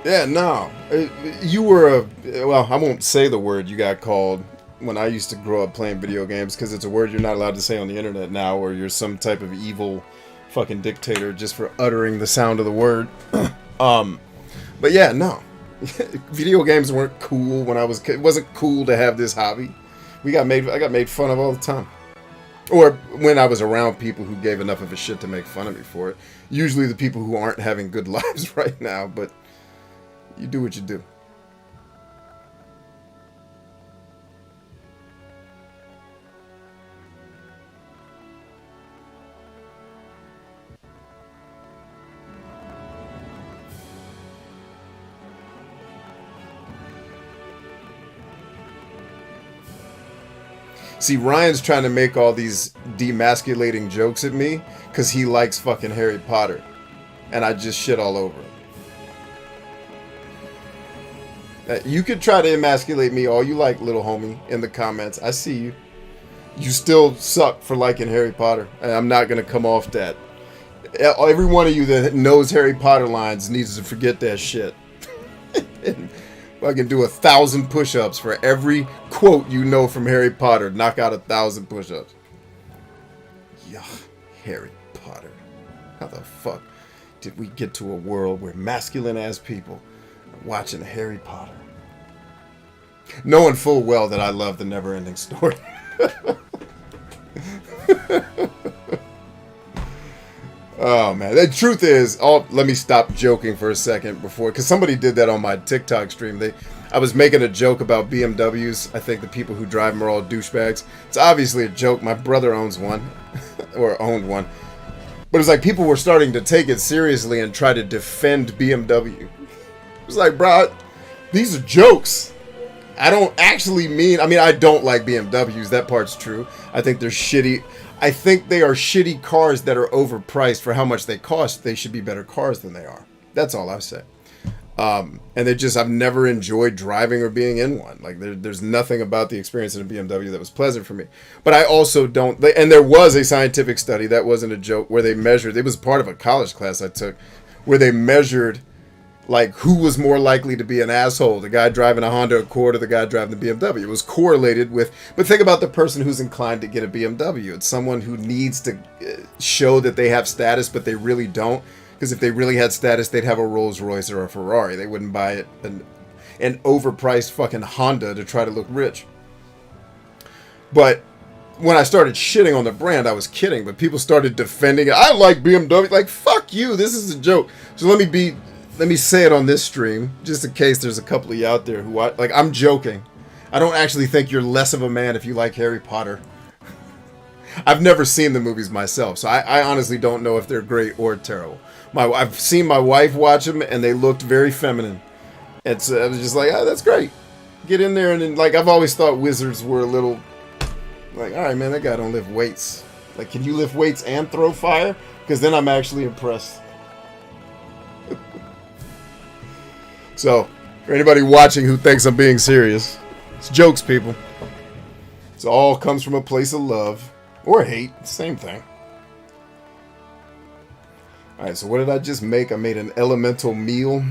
[SPEAKER 1] Yeah, no. You were well, I won't say the word you got called when I used to grow up playing video games, because it's a word you're not allowed to say on the internet now, or you're some type of evil fucking dictator just for uttering the sound of the word. But yeah, no. Video games weren't cool when it wasn't cool to have this hobby. I got made fun of all the time. Or when I was around people who gave enough of a shit to make fun of me for it. Usually the people who aren't having good lives right now, but you do what you do. See, Ryan's trying to make all these demasculating jokes at me because he likes fucking Harry Potter. And I just shit all over him. You could try to emasculate me all you like, little homie, in the comments. I see you. You still suck for liking Harry Potter. And I'm not going to come off that. Every one of you that knows Harry Potter lines needs to forget that shit. I can do 1,000 push-ups for every quote you know from Harry Potter. Knock out 1,000 push-ups. Yuck, Harry Potter. How the fuck did we get to a world where masculine-ass people are watching Harry Potter? Knowing full well that I love the never-ending story. Oh man, the truth is, let me stop joking for a second because somebody did that on my TikTok stream. I was making a joke about BMWs. I think the people who drive them are all douchebags. It's obviously a joke. My brother owns one, or owned one. But it's like people were starting to take it seriously and try to defend BMW. It was like, bro, these are jokes. I don't actually mean, I don't like BMWs. That part's true. I think they're shitty. I think they are shitty cars that are overpriced for how much they cost. They should be better cars than they are. That's all I say. And I've never enjoyed driving or being in one. Like there's nothing about the experience in a BMW that was pleasant for me. But I also don't, and there was a scientific study, that wasn't a joke, where they measured, it was part of a college class I took, where they measured like who was more likely to be an asshole, the guy driving a Honda Accord or the guy driving the BMW. It was correlated with, but think about the person who's inclined to get a BMW. It's someone who needs to show that they have status, but they really don't. Because if they really had status, they'd have a Rolls Royce or a Ferrari. They wouldn't buy an overpriced fucking Honda to try to look rich. But when I started shitting on the brand, I was kidding, but people started defending it. I like BMW. Like, fuck you, this is a joke. So let me be let me say it on this stream, just in case there's a couple of you out there who like. I'm joking. I don't actually think you're less of a man if you like Harry Potter. I've never seen the movies myself, so I honestly don't know if they're great or terrible. I've seen my wife watch them, and they looked very feminine. And so I was just like, oh, that's great. Get in there, and then, like, I've always thought wizards were a little, like, all right, man, that guy don't lift weights. Like, can you lift weights and throw fire? Because then I'm actually impressed. So, for anybody watching who thinks I'm being serious, it's jokes, people. It all comes from a place of love. Or hate, same thing. Alright, so what did I just make? I made an elemental meal.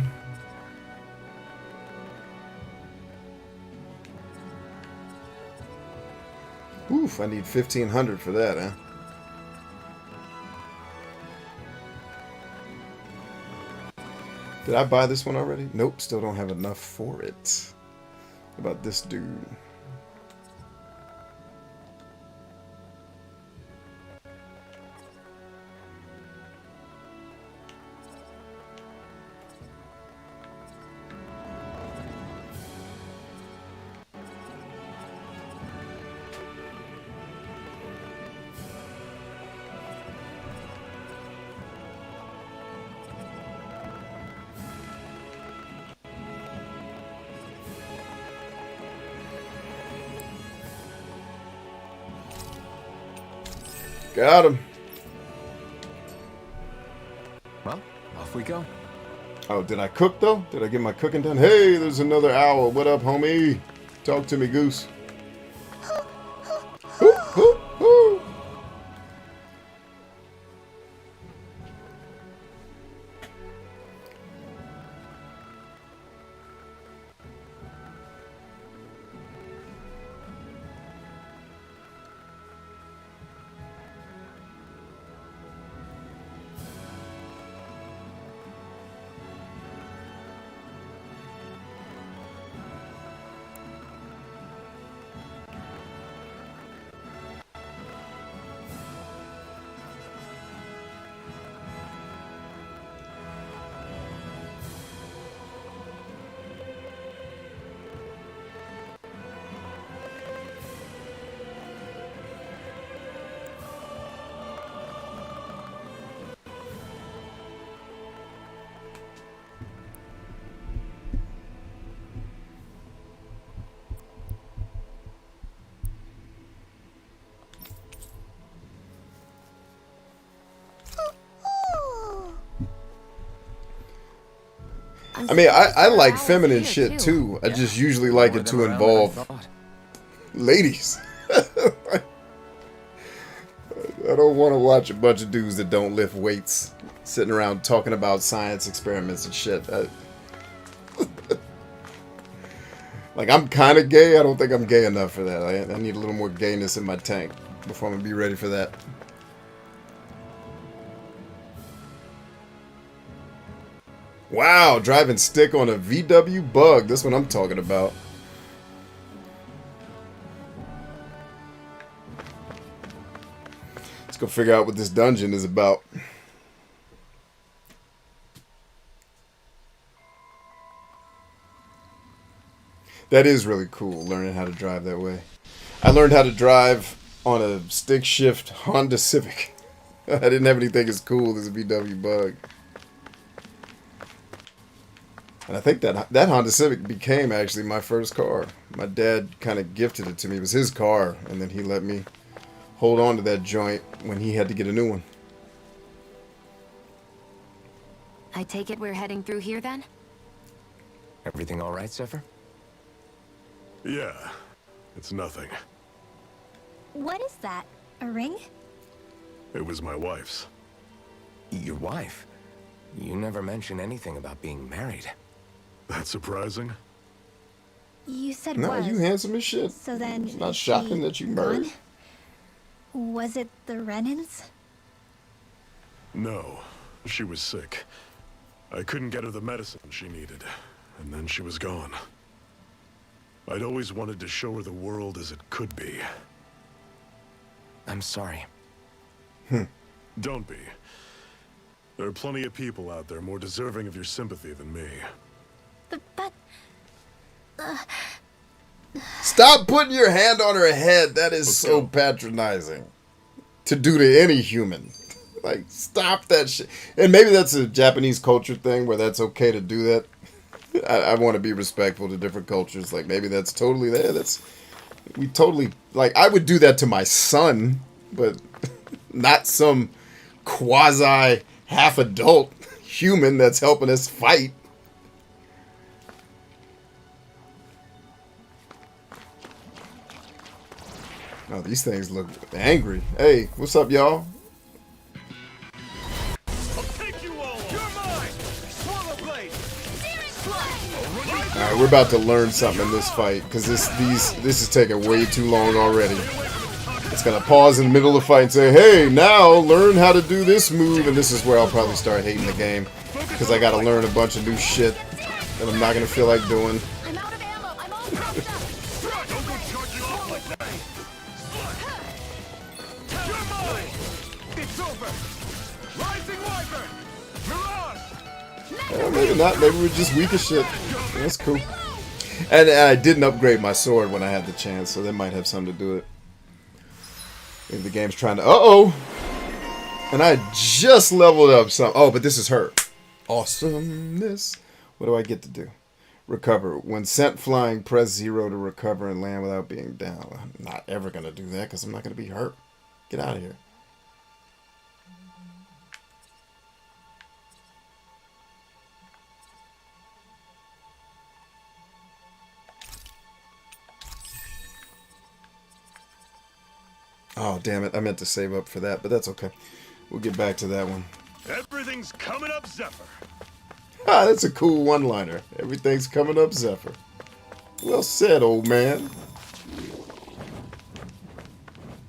[SPEAKER 1] Oof, I need 1,500 for that, huh? Did I buy this one already? Nope, still don't have enough for it. What about this dude? Got him.
[SPEAKER 2] Well, off we go.
[SPEAKER 1] Oh, did I cook though? Did I get my cooking done? Hey, there's another owl. What up, homie? Talk to me, goose. Hoo, hoo, hoo. I mean, I like feminine shit too. I just usually like it to involve ladies. I don't want to watch a bunch of dudes that don't lift weights sitting around talking about science experiments and shit. Like, I'm kind of gay. I don't think I'm gay enough for that. I need a little more gayness in my tank before I'm going to be ready for that. Wow, driving stick on a VW Bug. That's what I'm talking about. Let's go figure out what this dungeon is about. That is really cool, learning how to drive that way. I learned how to drive on a stick shift Honda Civic. I didn't have anything as cool as a VW Bug. And I think that Honda Civic became actually my first car. My dad kind of gifted it to me. It was his car, and then he let me hold on to that joint when he had to get a new one.
[SPEAKER 3] I take it we're heading through here then?
[SPEAKER 2] Everything all right, Zephyr?
[SPEAKER 7] Yeah, it's nothing.
[SPEAKER 8] What is that? A ring?
[SPEAKER 7] It was my wife's.
[SPEAKER 2] Your wife? You never mentioned anything about being married.
[SPEAKER 7] That's surprising?
[SPEAKER 8] You said
[SPEAKER 1] No,
[SPEAKER 8] was.
[SPEAKER 1] you handsome as shit.
[SPEAKER 8] So then
[SPEAKER 1] It's not
[SPEAKER 8] is
[SPEAKER 1] shocking
[SPEAKER 8] she
[SPEAKER 1] that you married.
[SPEAKER 8] gone? Was it the Renans?
[SPEAKER 7] No, she was sick. I couldn't get her the medicine she needed, and then she was gone. I'd always wanted to show her the world as it could be.
[SPEAKER 2] I'm sorry.
[SPEAKER 7] Don't be. There are plenty of people out there more deserving of your sympathy than me.
[SPEAKER 8] But
[SPEAKER 1] Stop putting your hand on her head. That is so patronizing to do to any human. Like, stop that shit. And maybe that's a Japanese culture thing where that's okay to do that. I want to be respectful to different cultures. Like, maybe that's totally there. We totally, like, I would do that to my son, but not some quasi half adult human that's helping us fight. Oh, these things look angry. Hey, what's up, y'all?
[SPEAKER 7] I'll take you all. You're mine. Swallow blade.
[SPEAKER 1] All right, we're about to learn something in this fight because this is taking way too long already. It's gonna pause in the middle of the fight and say, "Hey, now learn how to do this move," and this is where I'll probably start hating the game because I got to learn a bunch of new shit that I'm not gonna feel like doing.
[SPEAKER 8] I'm out of ammo. I'm all broken up.
[SPEAKER 7] Don't go charging off like that. You're mine. It's over. Rising Wyvern. Mirage.
[SPEAKER 1] Maybe not. Maybe we're just weak as shit. That's cool. And I didn't upgrade my sword when I had the chance, so that might have something to do with it. Maybe the game's trying to... Uh-oh! And I just leveled up some... Oh, but this is her. Awesomeness. What do I get to do? Recover. When sent flying, press 0 to recover and land without being down. I'm not ever going to do that because I'm not going to be hurt. Get out of here. Oh, damn it. I meant to save up for that, but that's okay. We'll get back to that one.
[SPEAKER 7] Everything's coming up, Zephyr.
[SPEAKER 1] Ah, that's a cool one-liner. Everything's coming up, Zephyr. Well said, old man.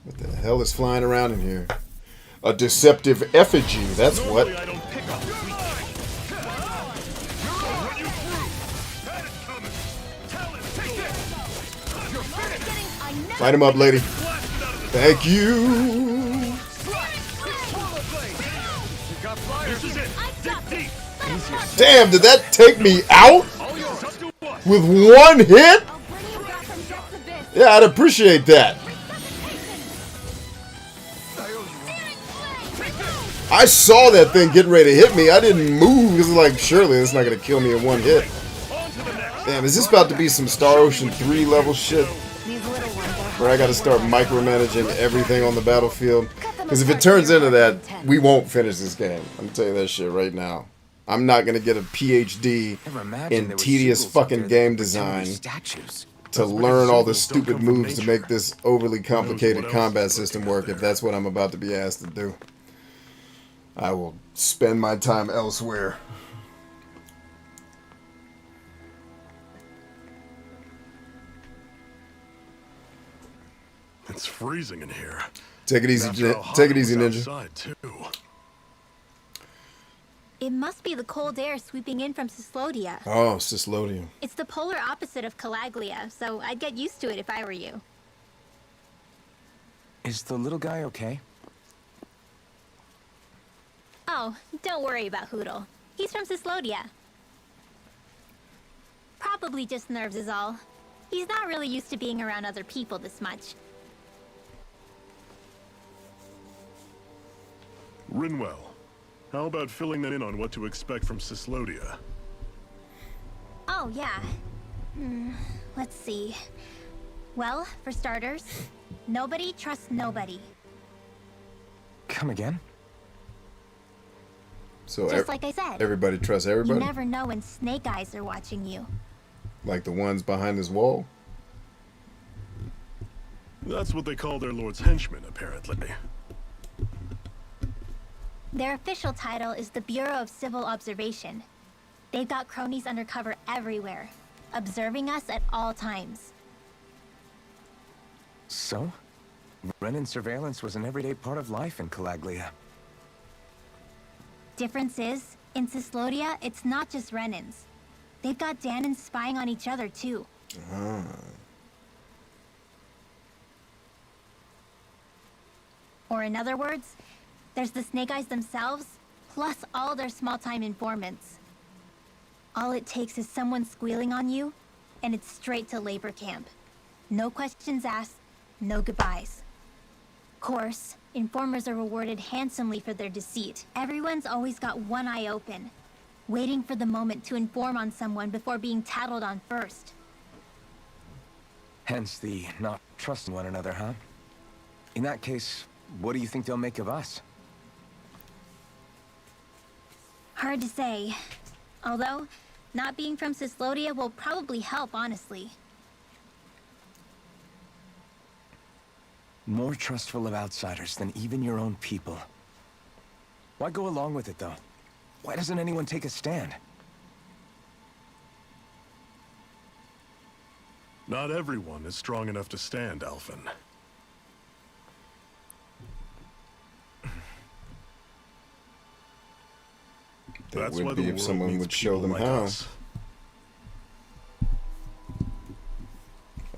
[SPEAKER 1] What the hell is flying around in here? A deceptive effigy, that's what.
[SPEAKER 7] Normally I don't pick up this weak. I'll run you through. Had it coming. Talon, take this. You're finished.
[SPEAKER 1] Light him up, lady.
[SPEAKER 7] Blasted out of the
[SPEAKER 1] Thank you.
[SPEAKER 7] swallow blade. You got flyers. This is it. Dig deep.
[SPEAKER 1] Damn, did that take me out
[SPEAKER 7] All yours. Up to us.
[SPEAKER 1] with one hit?
[SPEAKER 8] I'll bring you back from depths of this.
[SPEAKER 1] Yeah, I'd appreciate that. I saw that thing getting ready to hit me. I didn't move because like, surely it's not going to kill me in one hit.
[SPEAKER 7] On to the next.
[SPEAKER 1] Damn, is this about to be some Star Ocean 3 level shit?
[SPEAKER 3] These little ones are
[SPEAKER 1] Where I got to start micromanaging everything on the battlefield? Because if it turns into that, we won't finish this game. I'm telling you that shit right now. I'm not going to get a PhD
[SPEAKER 2] Never imagined
[SPEAKER 1] in
[SPEAKER 2] there were
[SPEAKER 1] tedious
[SPEAKER 2] sequels out
[SPEAKER 1] fucking
[SPEAKER 2] there that
[SPEAKER 1] game
[SPEAKER 2] could pretend
[SPEAKER 1] design
[SPEAKER 2] they're statues.
[SPEAKER 1] to
[SPEAKER 7] Those
[SPEAKER 1] learn all the
[SPEAKER 7] sequels don't
[SPEAKER 1] stupid
[SPEAKER 7] come from
[SPEAKER 1] moves to
[SPEAKER 7] nature.
[SPEAKER 1] make this overly complicated
[SPEAKER 7] else
[SPEAKER 1] combat
[SPEAKER 7] is
[SPEAKER 1] system
[SPEAKER 7] lurking out
[SPEAKER 1] work if
[SPEAKER 7] there.
[SPEAKER 1] that's what I'm about to be asked to do. I will spend my time elsewhere.
[SPEAKER 7] It's freezing in here.
[SPEAKER 1] Take it easy,
[SPEAKER 7] After how hot
[SPEAKER 1] take it
[SPEAKER 7] it
[SPEAKER 1] easy,
[SPEAKER 7] was
[SPEAKER 1] Ninja.
[SPEAKER 7] outside, too.
[SPEAKER 8] It must be the cold air sweeping in from Cislodia.
[SPEAKER 1] Oh, Cislodium.
[SPEAKER 8] It's the polar opposite of Calaglia, so I'd get used to it if I were you.
[SPEAKER 2] Is the little guy okay?
[SPEAKER 8] Oh, don't worry about Hoodle. He's from Cislodia. Probably just nerves is all. He's not really used to being around other people this much.
[SPEAKER 7] Rinwell, how about filling that in on what to expect from Cislodia?
[SPEAKER 8] Oh, yeah. Let's see. Well, for starters, nobody trusts nobody.
[SPEAKER 2] Come again?
[SPEAKER 1] So
[SPEAKER 8] Just like I said.
[SPEAKER 1] everybody trusts
[SPEAKER 8] You
[SPEAKER 1] everybody?
[SPEAKER 8] never know when snake eyes are watching you.
[SPEAKER 1] Like the ones behind this wall?
[SPEAKER 7] That's what they call their lord's henchmen, apparently.
[SPEAKER 8] Their official title is the Bureau of Civil Observation. They've got cronies undercover everywhere, observing us at all times.
[SPEAKER 2] So? Renin surveillance was an everyday part of life in Calaglia.
[SPEAKER 8] Difference is, in Cislodia, it's not just Renins. They've got Danans spying on each other, too. Or in other words, there's the Snake Eyes themselves, plus all their small-time informants. All it takes is someone squealing on you, and it's straight to labor camp. No questions asked, no goodbyes. Of course, informers are rewarded handsomely for their deceit. Everyone's always got one eye open, waiting for the moment to inform on someone before being tattled on first.
[SPEAKER 2] Hence the not trusting one another, huh? In that case, what do you think they'll make of us?
[SPEAKER 8] Hard to say. Although, not being from Cyslodia will probably help, honestly.
[SPEAKER 2] More trustful of outsiders than even your own people. Why go along with it, though? Why doesn't anyone take a stand?
[SPEAKER 7] Not everyone is strong enough to stand, Alphen.
[SPEAKER 1] That
[SPEAKER 7] That's
[SPEAKER 1] would
[SPEAKER 7] why
[SPEAKER 1] be
[SPEAKER 7] the
[SPEAKER 1] if
[SPEAKER 7] world
[SPEAKER 1] someone
[SPEAKER 7] needs
[SPEAKER 1] would show
[SPEAKER 7] people
[SPEAKER 1] them
[SPEAKER 7] like
[SPEAKER 1] how.
[SPEAKER 7] us.
[SPEAKER 1] I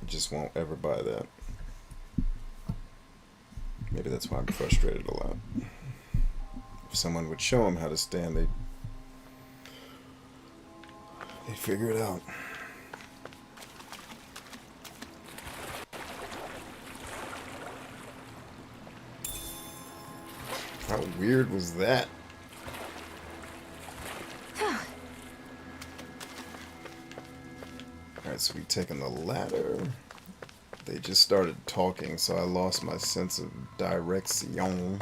[SPEAKER 1] just won't ever buy that. Maybe that's why I'm frustrated a lot. If someone would show them how to stand, they'd figure it out. How weird was that? Alright, so we taking the ladder. They just started talking, so I lost my sense of direction.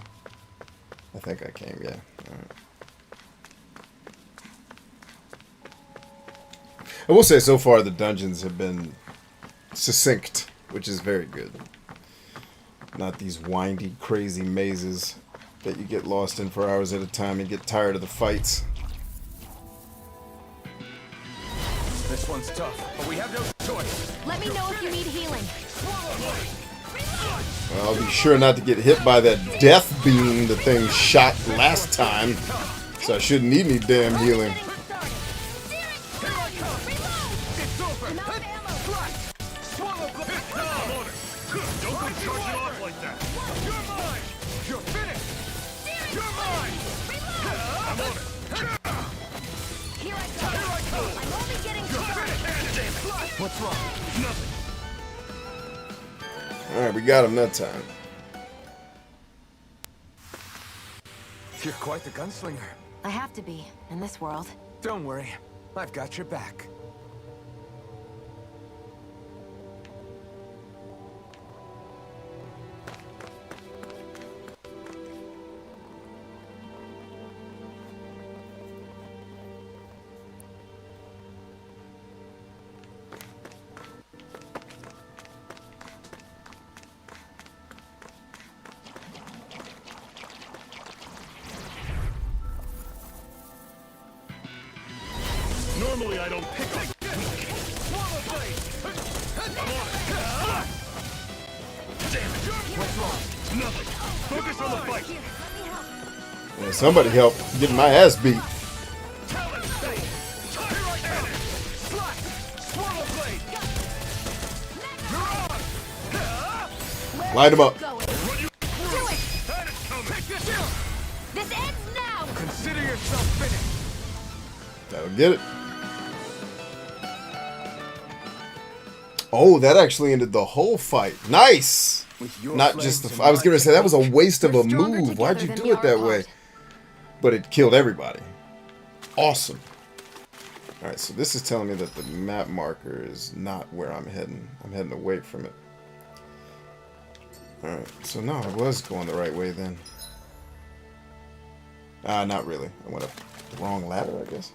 [SPEAKER 1] I think I came, yeah. Alright. I will say so far the dungeons have been succinct, which is very good. Not these windy, crazy mazes that you get lost in for hours at a time and get tired of the fights.
[SPEAKER 2] This one's tough, but we have no choice.
[SPEAKER 3] Let me know if you need healing.
[SPEAKER 1] Well, I'll be sure not to get hit by that death beam the thing shot last time, so I shouldn't need any damn healing.
[SPEAKER 7] Don't go charging off like that. You're mine. You're finished. You're mine. I'm on it.
[SPEAKER 3] Here I go. I'm only getting started.
[SPEAKER 2] What's wrong?
[SPEAKER 7] Nothing.
[SPEAKER 1] Alright, we got him that time.
[SPEAKER 2] You're quite the gunslinger.
[SPEAKER 3] I have to be, in this world.
[SPEAKER 2] Don't worry, I've got your back.
[SPEAKER 7] Normally I don't pick up. Damn it. What's wrong? Nothing. Focus on the fight.
[SPEAKER 1] Yeah, somebody help. I'm getting my ass beat. Light him up.
[SPEAKER 3] This ends now!
[SPEAKER 2] Consider yourself finished.
[SPEAKER 1] That'll get it. Oh, that actually ended the whole fight. Nice!
[SPEAKER 2] With your
[SPEAKER 1] Not
[SPEAKER 2] flames
[SPEAKER 1] just
[SPEAKER 2] and
[SPEAKER 1] the... I was going to say, that was a waste of a
[SPEAKER 3] We're stronger
[SPEAKER 1] move. Why'd you
[SPEAKER 3] together
[SPEAKER 1] do
[SPEAKER 3] than
[SPEAKER 1] it
[SPEAKER 3] we
[SPEAKER 1] that
[SPEAKER 3] are
[SPEAKER 1] way?
[SPEAKER 3] apart.
[SPEAKER 1] But it killed everybody. Awesome. Alright, so this is telling me that the map marker is not where I'm heading. I'm heading away from it. Alright, so no, I was going the right way then. Not really. I went up the wrong ladder, I guess.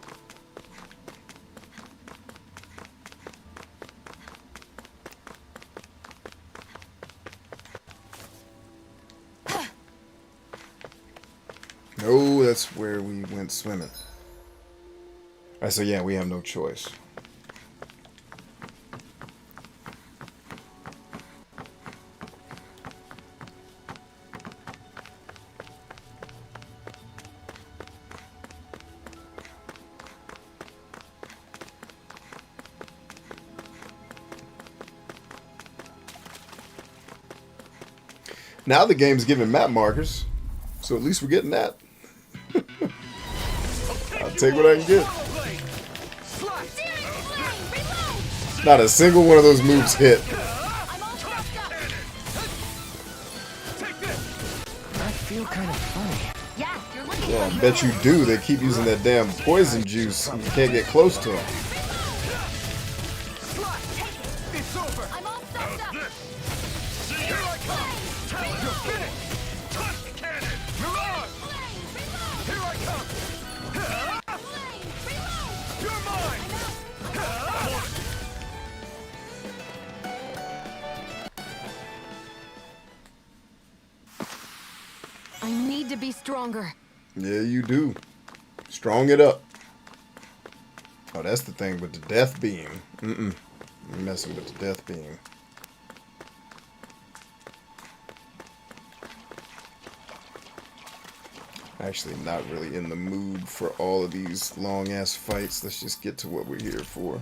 [SPEAKER 1] No, that's where we went swimming. Alright, so yeah, we have no choice. Now the game's giving map markers, so at least we're getting that. I'll take what I can get. Not a single one of those moves hit.
[SPEAKER 2] I feel kind of funny.
[SPEAKER 1] Yeah, I bet you do. They keep using that damn poison juice and you can't get close to them.
[SPEAKER 3] I need to be stronger.
[SPEAKER 1] Yeah, you do. Strong it up. Oh, that's the thing with the death beam. You're messing with the death beam. Actually, not really in the mood for all of these long-ass fights. Let's just get to what we're here for.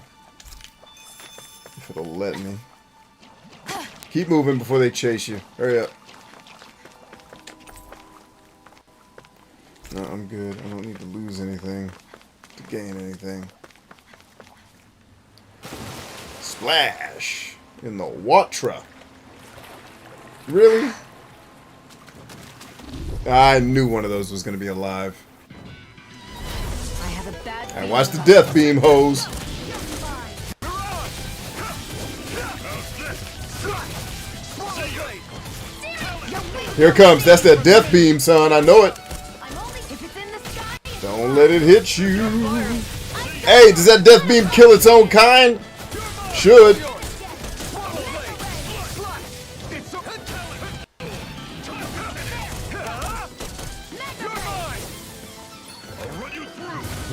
[SPEAKER 1] If it'll let me. Keep moving before they chase you. Hurry up. No, I'm good. I don't need to lose anything to gain anything. Splash! In the water. Really? I knew one of those was going to be alive.
[SPEAKER 3] I have a bad
[SPEAKER 1] Alright, watch the death beam, hoes. Here it comes. That's that death beam, son. I know it. Don't let it hit you. Hey, does that death beam kill its own kind? Should.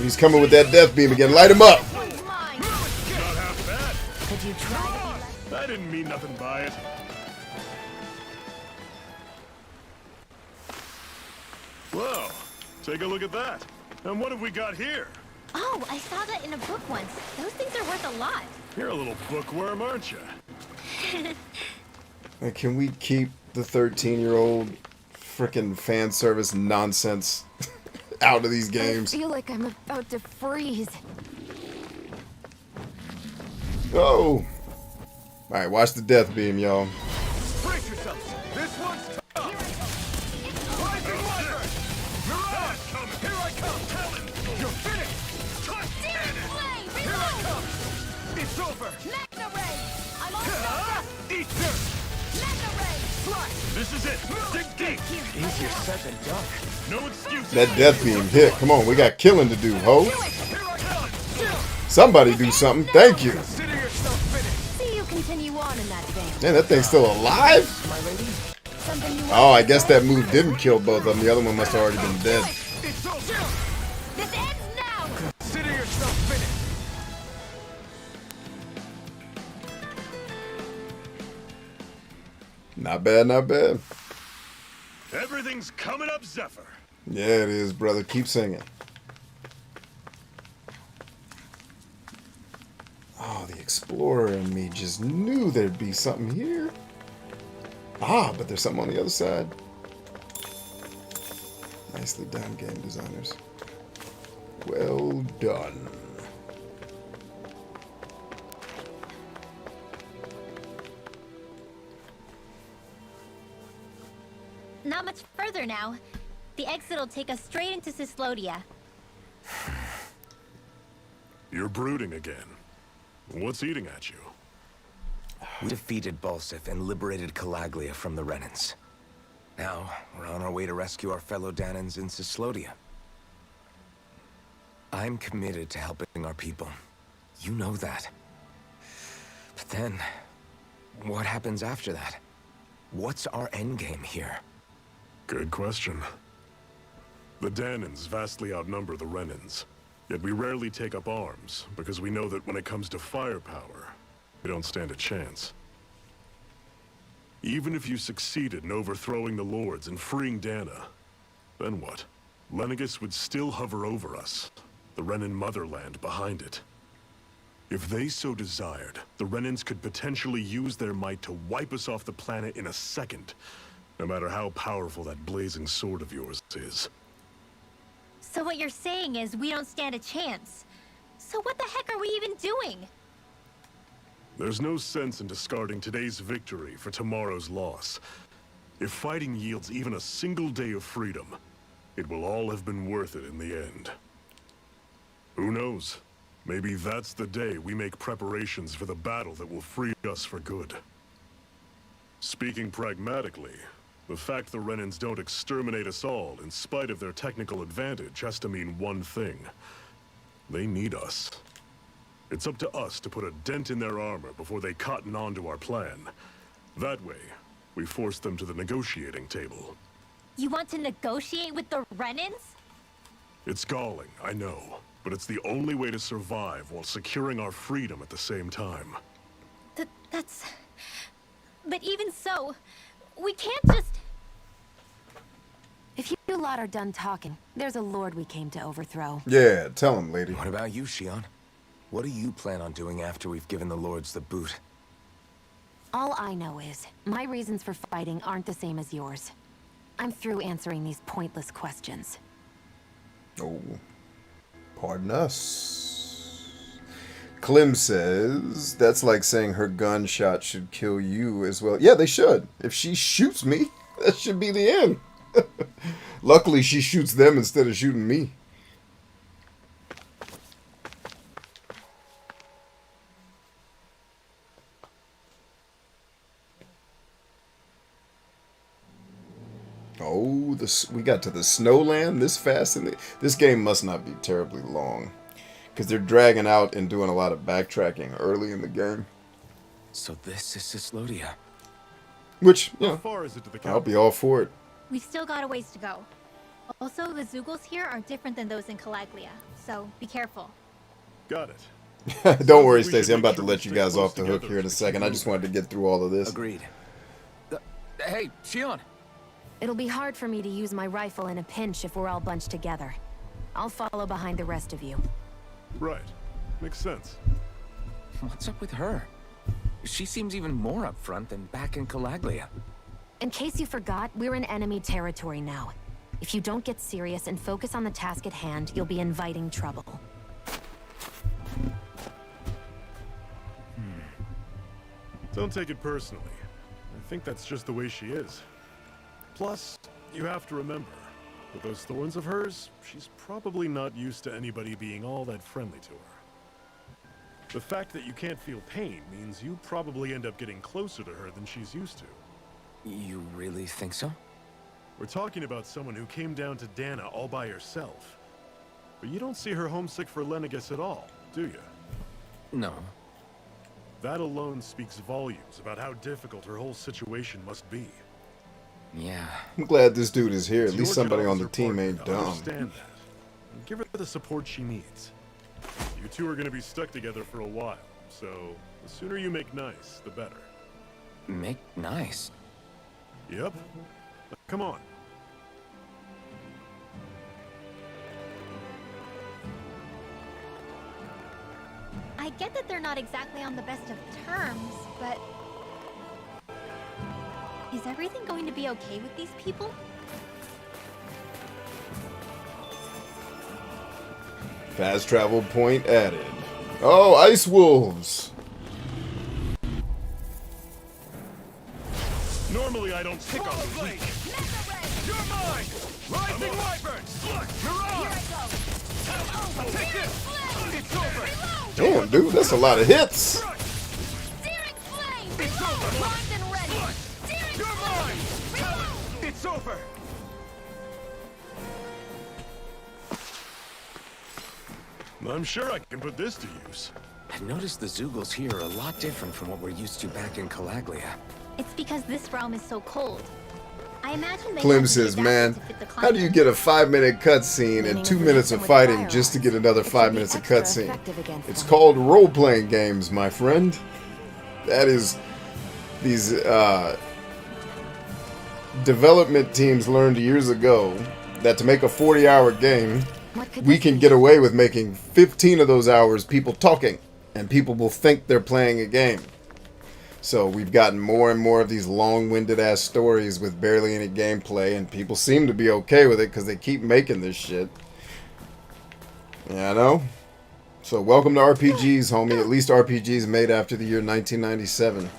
[SPEAKER 1] He's coming with that death beam again. Light him up.
[SPEAKER 7] I didn't mean nothing by it. Whoa, take a look at that. And what have we got here?
[SPEAKER 8] Oh, I saw that in a book once. Those things are worth a lot.
[SPEAKER 7] You're a little bookworm, aren't you?
[SPEAKER 1] Hey, can we keep the 13-year-old frickin' fan service nonsense out of these games?
[SPEAKER 3] I feel like I'm about to freeze.
[SPEAKER 1] Oh. Alright, watch the death beam, y'all.
[SPEAKER 7] Brace yourselves. This one's tough. Rising Wyvern! Mirage coming! Here I come! Talon! You're finished! Touch cannon! Here I come! It's over!
[SPEAKER 8] I'm all
[SPEAKER 7] Eat this! This is it! Dig deep!
[SPEAKER 2] Easier said than done.
[SPEAKER 7] No excuses!
[SPEAKER 1] That death beam hit. Come on, we got killing to do, ho. Somebody do something. Thank you.
[SPEAKER 7] Consider yourself finished!
[SPEAKER 3] See you continue on in that vein.
[SPEAKER 1] Man, that thing's still alive?
[SPEAKER 2] My lady?
[SPEAKER 3] Something you
[SPEAKER 1] Oh, I guess that move didn't kill both of them. The other one must have already been dead.
[SPEAKER 7] It's over!
[SPEAKER 8] This ends now!
[SPEAKER 7] Consider yourself finished!
[SPEAKER 1] Not bad, not bad.
[SPEAKER 7] Everything's coming up, Zephyr.
[SPEAKER 1] Yeah, it is, brother. Keep singing. Oh, the explorer in me just knew there'd be something here. Ah, but there's something on the other side. Nicely done, game designers. Well done.
[SPEAKER 8] Not much further now. The exit will take us straight into Cyslodia.
[SPEAKER 7] You're brooding again. What's eating at you?
[SPEAKER 2] We defeated Balsif and liberated Calaglia from the Renans. Now, we're on our way to rescue our fellow Danans in Cyslodia. I'm committed to helping our people. You know that. But then, what happens after that? What's our endgame here?
[SPEAKER 7] Good question. The Danans vastly outnumber the Renans. Yet we rarely take up arms, because we know that when it comes to firepower, we don't stand a chance. Even if you succeeded in overthrowing the Lords and freeing Dana, then what? Lenegis would still hover over us, the Renan motherland behind it. If they so desired, the Renans could potentially use their might to wipe us off the planet in a second, no matter how powerful that blazing sword of yours is.
[SPEAKER 8] So what you're saying is we don't stand a chance. So what the heck are we even doing?
[SPEAKER 7] There's no sense in discarding today's victory for tomorrow's loss. If fighting yields even a single day of freedom, it will all have been worth it in the end. Who knows? Maybe that's the day we make preparations for the battle that will free us for good. Speaking pragmatically, the fact the Renans don't exterminate us all in spite of their technical advantage has to mean one thing. They need us. It's up to us to put a dent in their armor before they cotton on to our plan. That way, we force them to the negotiating table.
[SPEAKER 8] You want to negotiate with the Renans?
[SPEAKER 7] It's galling, I know, but it's the only way to survive while securing our freedom at the same time.
[SPEAKER 8] That's... But even so, we can't just...
[SPEAKER 3] If you lot are done talking, there's a lord we came to overthrow.
[SPEAKER 1] Yeah, tell him, lady.
[SPEAKER 2] What about you, Shion? What do you plan on doing after we've given the lords the boot?
[SPEAKER 3] All I know is, my reasons for fighting aren't the same as yours. I'm through answering these pointless questions.
[SPEAKER 1] Oh, pardon us. Clem says, that's like saying her gunshot should kill you as well. Yeah, they should. If she shoots me, that should be the end. Luckily, she shoots them instead of shooting me. Oh, we got to the snowland this fast, and this game must not be terribly long, because they're dragging out and doing a lot of backtracking early in the game.
[SPEAKER 2] So this is Cislodia.
[SPEAKER 1] Which,
[SPEAKER 7] How
[SPEAKER 1] yeah,
[SPEAKER 7] far is it to the
[SPEAKER 1] I'll
[SPEAKER 7] camp?
[SPEAKER 1] be all for it.
[SPEAKER 8] We've still got a ways to go. Also, the Zeugles here are different than those in Calaglia, so be careful.
[SPEAKER 7] Got it.
[SPEAKER 1] Don't worry,
[SPEAKER 7] we should
[SPEAKER 1] Stacy. I'm
[SPEAKER 7] make
[SPEAKER 1] about to
[SPEAKER 7] sure we
[SPEAKER 1] let you
[SPEAKER 7] stay
[SPEAKER 1] guys
[SPEAKER 7] close
[SPEAKER 1] off the hook
[SPEAKER 7] together
[SPEAKER 1] here in a
[SPEAKER 7] as we
[SPEAKER 1] second. I
[SPEAKER 7] keep
[SPEAKER 1] just wanted to get through all of this.
[SPEAKER 2] Agreed. Hey, Shion!
[SPEAKER 3] It'll be hard for me to use my rifle in a pinch if we're all bunched together. I'll follow behind the rest of you.
[SPEAKER 7] Right. Makes sense.
[SPEAKER 2] What's up with her? She seems even more upfront than back in Calaglia.
[SPEAKER 3] In case you forgot, we're in enemy territory now. If you don't get serious and focus on the task at hand, you'll be inviting trouble.
[SPEAKER 7] Don't take it personally. I think that's just the way she is. Plus, you have to remember, with those thorns of hers, she's probably not used to anybody being all that friendly to her. The fact that you can't feel pain means you probably end up getting closer to her than she's used to.
[SPEAKER 2] You really think so?
[SPEAKER 7] We're talking about someone who came down to Dana all by herself. But you don't see her homesick for Lenegis at all, do you?
[SPEAKER 2] No.
[SPEAKER 7] That alone speaks volumes about how difficult her whole situation must be.
[SPEAKER 2] Yeah.
[SPEAKER 1] I'm glad this dude is here. At
[SPEAKER 7] It's
[SPEAKER 1] least
[SPEAKER 7] your
[SPEAKER 1] somebody
[SPEAKER 7] job
[SPEAKER 1] on
[SPEAKER 7] as
[SPEAKER 1] the
[SPEAKER 7] her
[SPEAKER 1] team
[SPEAKER 7] partner
[SPEAKER 1] ain't
[SPEAKER 7] to
[SPEAKER 1] dumb.
[SPEAKER 7] Understand that. And give her the support she needs. You two are going to be stuck together for a while, so the sooner you make nice, the better.
[SPEAKER 2] Make nice.
[SPEAKER 7] Yep. Come on.
[SPEAKER 8] I get that they're not exactly on the best of terms, but... Is everything going to be okay with these people?
[SPEAKER 1] Fast travel point added. Oh, ice wolves.
[SPEAKER 7] Normally I don't pick on the weak. You're mine! Rising Wyverns! Mirage! Take this! It's over!
[SPEAKER 1] Damn, dude, that's a lot of hits.
[SPEAKER 8] Searing flame! Primed and ready! Searing
[SPEAKER 7] You're mine! It's over! I'm sure I can put this to use.
[SPEAKER 2] I've noticed the Zeugles here are a lot different from what we're used to back in Calaglia.
[SPEAKER 8] It's because this realm is so cold. I imagine they
[SPEAKER 1] Clem
[SPEAKER 8] had to be
[SPEAKER 1] says,
[SPEAKER 8] adapted
[SPEAKER 1] man,
[SPEAKER 8] to fit the
[SPEAKER 1] how do you
[SPEAKER 8] climate."
[SPEAKER 1] get a 5-minute cutscene and 2 minutes of fighting just to get another 5 minutes of cutscene? It's called role-playing games, my friend. That is... These, development teams learned years ago that to make a 40-hour game, we can get away with making 15 of those hours people talking, and people will think they're playing a game. So we've gotten more and more of these long-winded ass stories with barely any gameplay, and people seem to be okay with it because they keep making this shit. Yeah, I know. So welcome to RPGs, homie. At least RPGs made after the year 1997.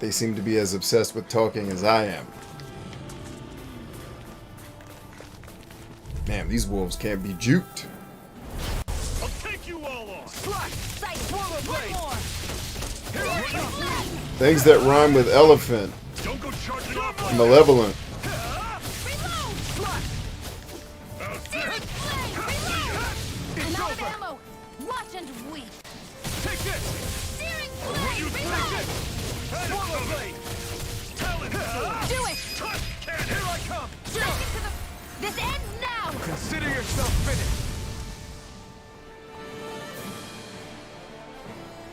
[SPEAKER 1] They seem to be as obsessed with talking as I am. Man, these wolves can't be juked.
[SPEAKER 7] I'll take you all on.
[SPEAKER 1] Things that rhyme with elephant.
[SPEAKER 7] Don't go charging off like
[SPEAKER 1] Malevolent.
[SPEAKER 7] it's over.
[SPEAKER 8] Watch and weep.
[SPEAKER 7] Take this.
[SPEAKER 8] Steering
[SPEAKER 7] What you think? Swallow blade. Tell it so.
[SPEAKER 8] Do it.
[SPEAKER 7] Here I come.
[SPEAKER 8] This ends now.
[SPEAKER 2] Consider yourself finished.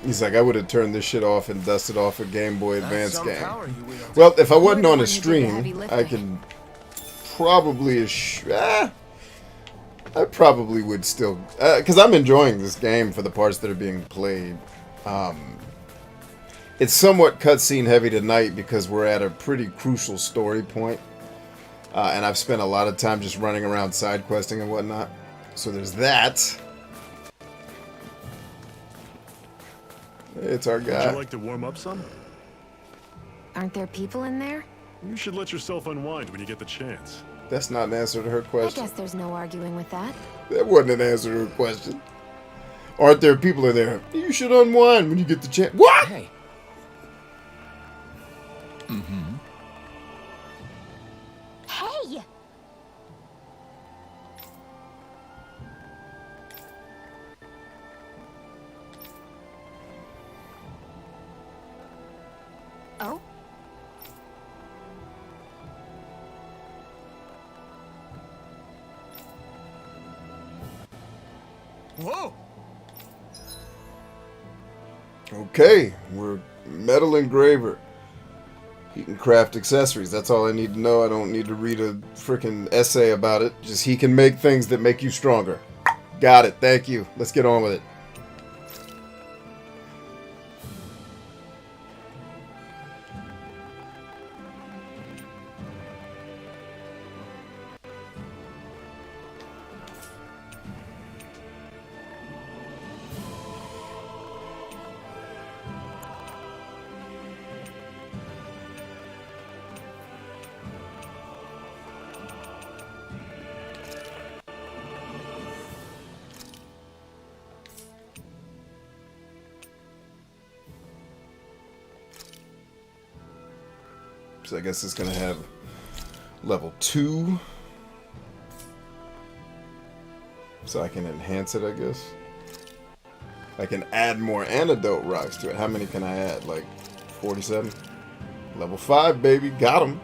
[SPEAKER 1] He's like, I would have turned this shit off and dusted off a Game Boy Advance
[SPEAKER 2] That's some
[SPEAKER 1] game.
[SPEAKER 2] power you wield.
[SPEAKER 1] Well, if I wasn't
[SPEAKER 3] the
[SPEAKER 1] on a
[SPEAKER 3] one who did the heavy
[SPEAKER 1] stream,
[SPEAKER 3] lifting.
[SPEAKER 1] I can probably I probably would still, because I'm enjoying this game for the parts that are being played. It's somewhat cutscene heavy tonight because we're at a pretty crucial story point, and I've spent a lot of time just running around side questing and whatnot. So there's that. It's our
[SPEAKER 7] Would
[SPEAKER 1] guy.
[SPEAKER 7] you like to warm up some?
[SPEAKER 3] Aren't there people in there?
[SPEAKER 7] You should let yourself unwind when you get the chance.
[SPEAKER 1] That's not an answer to her
[SPEAKER 3] I
[SPEAKER 1] question.
[SPEAKER 3] guess there's no arguing with that.
[SPEAKER 1] That wasn't an answer to her question. Aren't there people in there? You should unwind when you get the chance. What?
[SPEAKER 2] Hey.
[SPEAKER 8] Hey!
[SPEAKER 3] Oh?
[SPEAKER 2] Whoa!
[SPEAKER 1] Okay, we're metal engraver. He can craft accessories. That's all I need to know. I don't need to read a freaking essay about it. Just he can make things that make you stronger. Got it. Thank you. Let's get on with it. So I guess it's going to have level 2. So I can enhance it, I guess. I can add more antidote rocks to it. How many can I add? Like 47? Level 5, baby. Got him.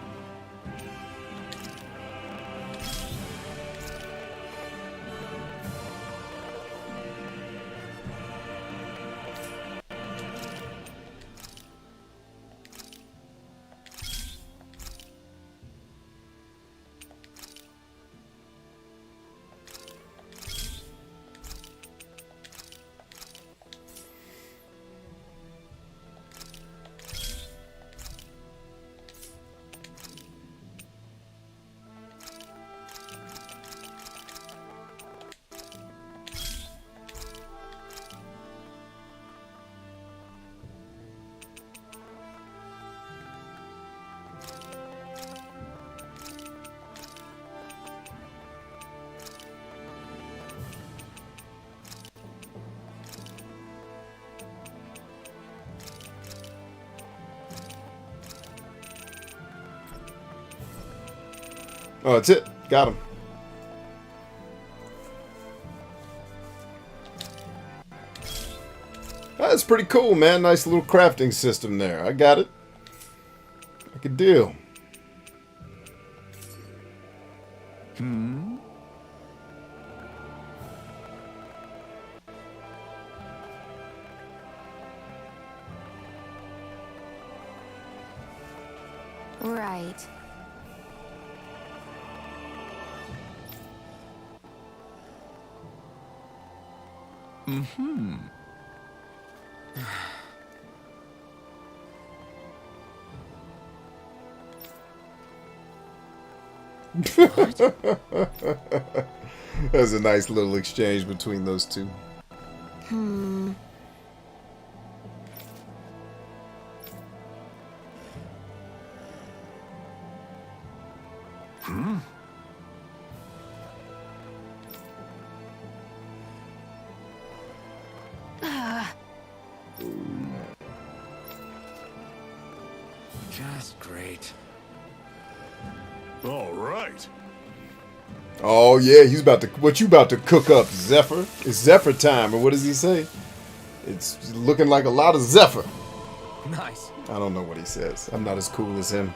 [SPEAKER 1] Oh, that's it. Got him. That's pretty cool, man. Nice little crafting system there. I got it. Like a deal.
[SPEAKER 3] Right.
[SPEAKER 1] That's a nice little exchange between those two.
[SPEAKER 2] Just great.
[SPEAKER 7] All right.
[SPEAKER 1] Oh yeah, he's about to. What you about to cook up, Zephyr? It's Zephyr time, or what does he say? It's looking like a lot of Zephyr.
[SPEAKER 2] Nice.
[SPEAKER 1] I don't know what he says. I'm not as cool as him.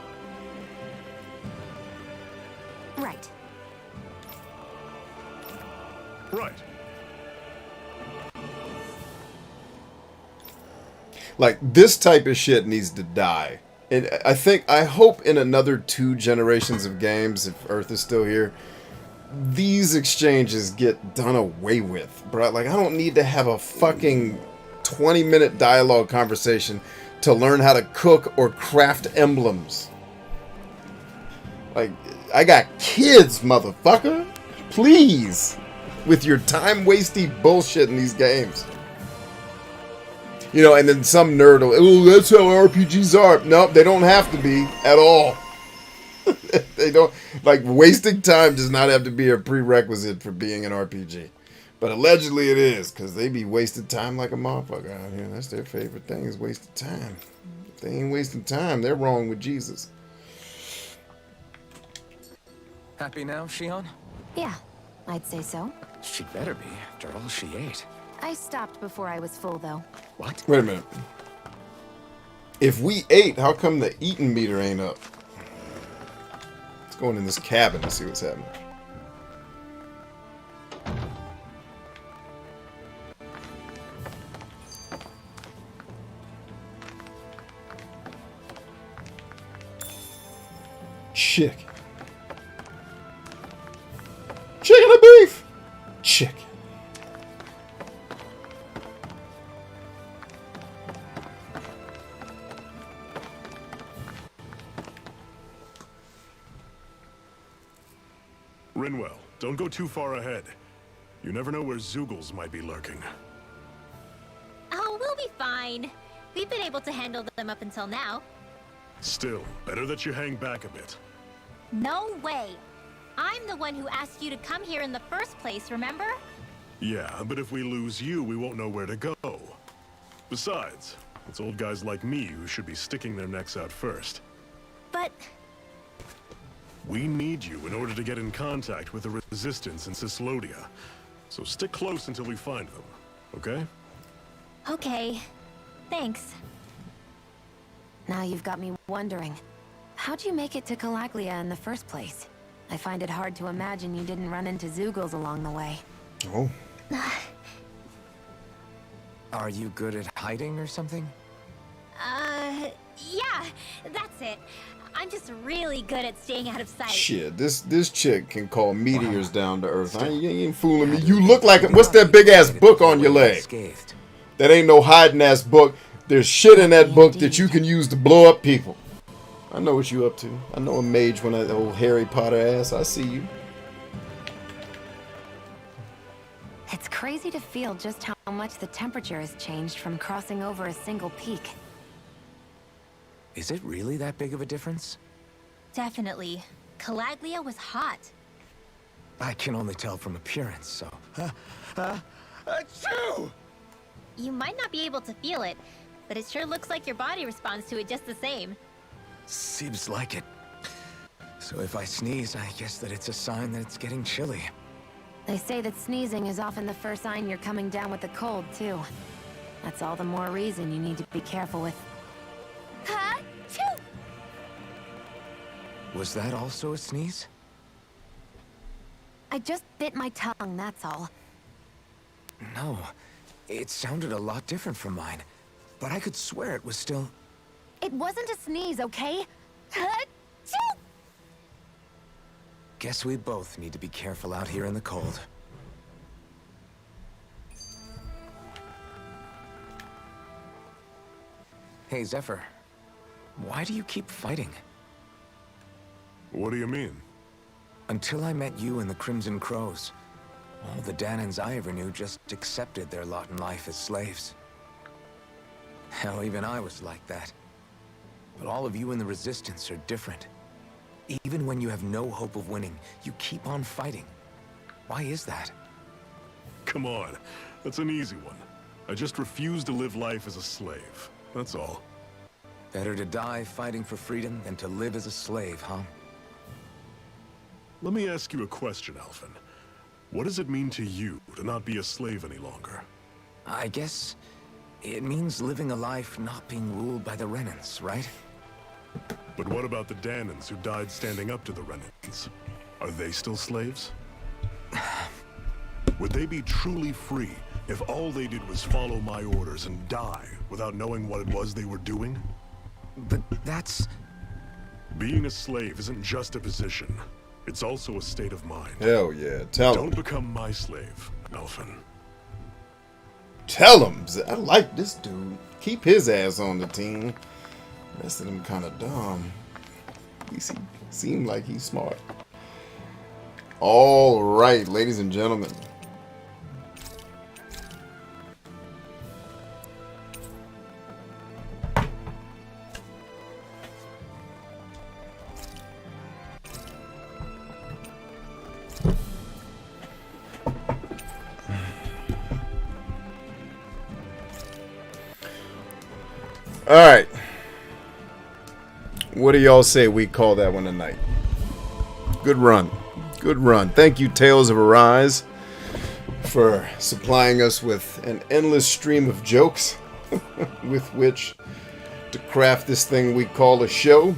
[SPEAKER 3] Right.
[SPEAKER 7] Right.
[SPEAKER 1] Like, this type of shit needs to die. And I hope in another 2 generations of games, if Earth is still here, these exchanges get done away with, bro. Like, I don't need to have a fucking 20-minute dialogue conversation to learn how to cook or craft emblems. Like, I got kids, motherfucker. Please. With your time-wasty bullshit in these games. You know, and then some nerd will, oh, that's how RPGs are. Nope, they don't have to be at all. They don't, like, wasting time does not have to be a prerequisite for being an RPG. But allegedly it is, because they be wasting time like a motherfucker out here. That's their favorite thing, is wasting time. If they ain't wasting time, they're wrong with Jesus.
[SPEAKER 2] Happy now, Shion?
[SPEAKER 3] Yeah, I'd say so.
[SPEAKER 2] She'd better be, after all she ate.
[SPEAKER 3] I stopped before I was full, though.
[SPEAKER 2] What?
[SPEAKER 1] Wait a minute. If we ate, how come the eating meter ain't up? Let's go in this cabin and see what's happening. Chicken. Chicken or beef? Chicken.
[SPEAKER 7] Rinwell, don't go too far ahead. You never know where Zoogles might be lurking.
[SPEAKER 8] Oh, we'll be fine. We've been able to handle them up until now.
[SPEAKER 7] Still, better that you hang back a bit.
[SPEAKER 8] No way. I'm the one who asked you to come here in the first place, remember?
[SPEAKER 7] Yeah, but if we lose you, we won't know where to go. Besides, it's old guys like me who should be sticking their necks out first.
[SPEAKER 8] But
[SPEAKER 7] We need you in order to get in contact with the Resistance in Cislodia. So stick close until we find them, okay?
[SPEAKER 8] okay. Thanks.
[SPEAKER 3] Now you've got me wondering. How'd you make it to Calaglia in the first place? I find it hard to imagine you didn't run into Zoogles along the way.
[SPEAKER 1] Oh.
[SPEAKER 2] Are you good at hiding or something?
[SPEAKER 8] Yeah, that's it. I'm just really good at staying out of sight.
[SPEAKER 1] Shit, this chick can call meteors down to Earth. You ain't fooling me. You look like... What's that big-ass book on your leg?
[SPEAKER 2] Scathed.
[SPEAKER 1] That ain't no hiding-ass book. There's shit in that book that you can use to blow up people. I know what you up to. I know a mage when that old Harry Potter ass. I see you.
[SPEAKER 3] It's crazy to feel just how much the temperature has changed from crossing over a single peak.
[SPEAKER 2] Is it really that big of a difference?
[SPEAKER 8] Definitely. Calaglia was hot.
[SPEAKER 2] I can only tell from appearance, so... Achoo!
[SPEAKER 8] You might not be able to feel it, but it sure looks like your body responds to it just the same.
[SPEAKER 2] Seems like it. So if I sneeze, I guess that it's a sign that it's getting chilly.
[SPEAKER 3] They say that sneezing is often the first sign you're coming down with a cold, too. That's all the more reason you need to be careful with...
[SPEAKER 2] Was that also a sneeze?
[SPEAKER 3] I just bit my tongue, that's all.
[SPEAKER 2] No. It sounded a lot different from mine. But I could swear it was still...
[SPEAKER 3] It wasn't a sneeze, okay?
[SPEAKER 2] Guess we both need to be careful out here in the cold. Hey, Zephyr. Why do you keep fighting?
[SPEAKER 7] What do you mean?
[SPEAKER 2] Until I met you and the Crimson Crows, all the Danans I ever knew just accepted their lot in life as slaves. Hell, even I was like that. But all of you in the Resistance are different. Even when you have no hope of winning, you keep on fighting. Why is that?
[SPEAKER 7] Come on, that's an easy one. I just refuse to live life as a slave, that's all.
[SPEAKER 2] Better to die fighting for freedom than to live as a slave, huh?
[SPEAKER 7] Let me ask you a question, Alphen. What does it mean to you to not be a slave any longer?
[SPEAKER 2] I guess it means living a life not being ruled by the Renans, right?
[SPEAKER 7] But what about the Danans who died standing up to the Renans? Are they still slaves? Would they be truly free if all they did was follow my orders and die without knowing what it was they were doing?
[SPEAKER 2] But that's...
[SPEAKER 7] Being a slave isn't just a position. It's also a state of mind.
[SPEAKER 1] Hell yeah. Tell him.
[SPEAKER 7] Don't become my slave, Alphen.
[SPEAKER 1] Tell him. I like this dude. Keep his ass on the team. The rest of them kind of dumb. He seemed like he's smart. All right, ladies and gentlemen. All right. What do y'all say we call that one a night? Good run. Good run. Thank you, Tales of Arise, for supplying us with an endless stream of jokes with which to craft this thing we call a show.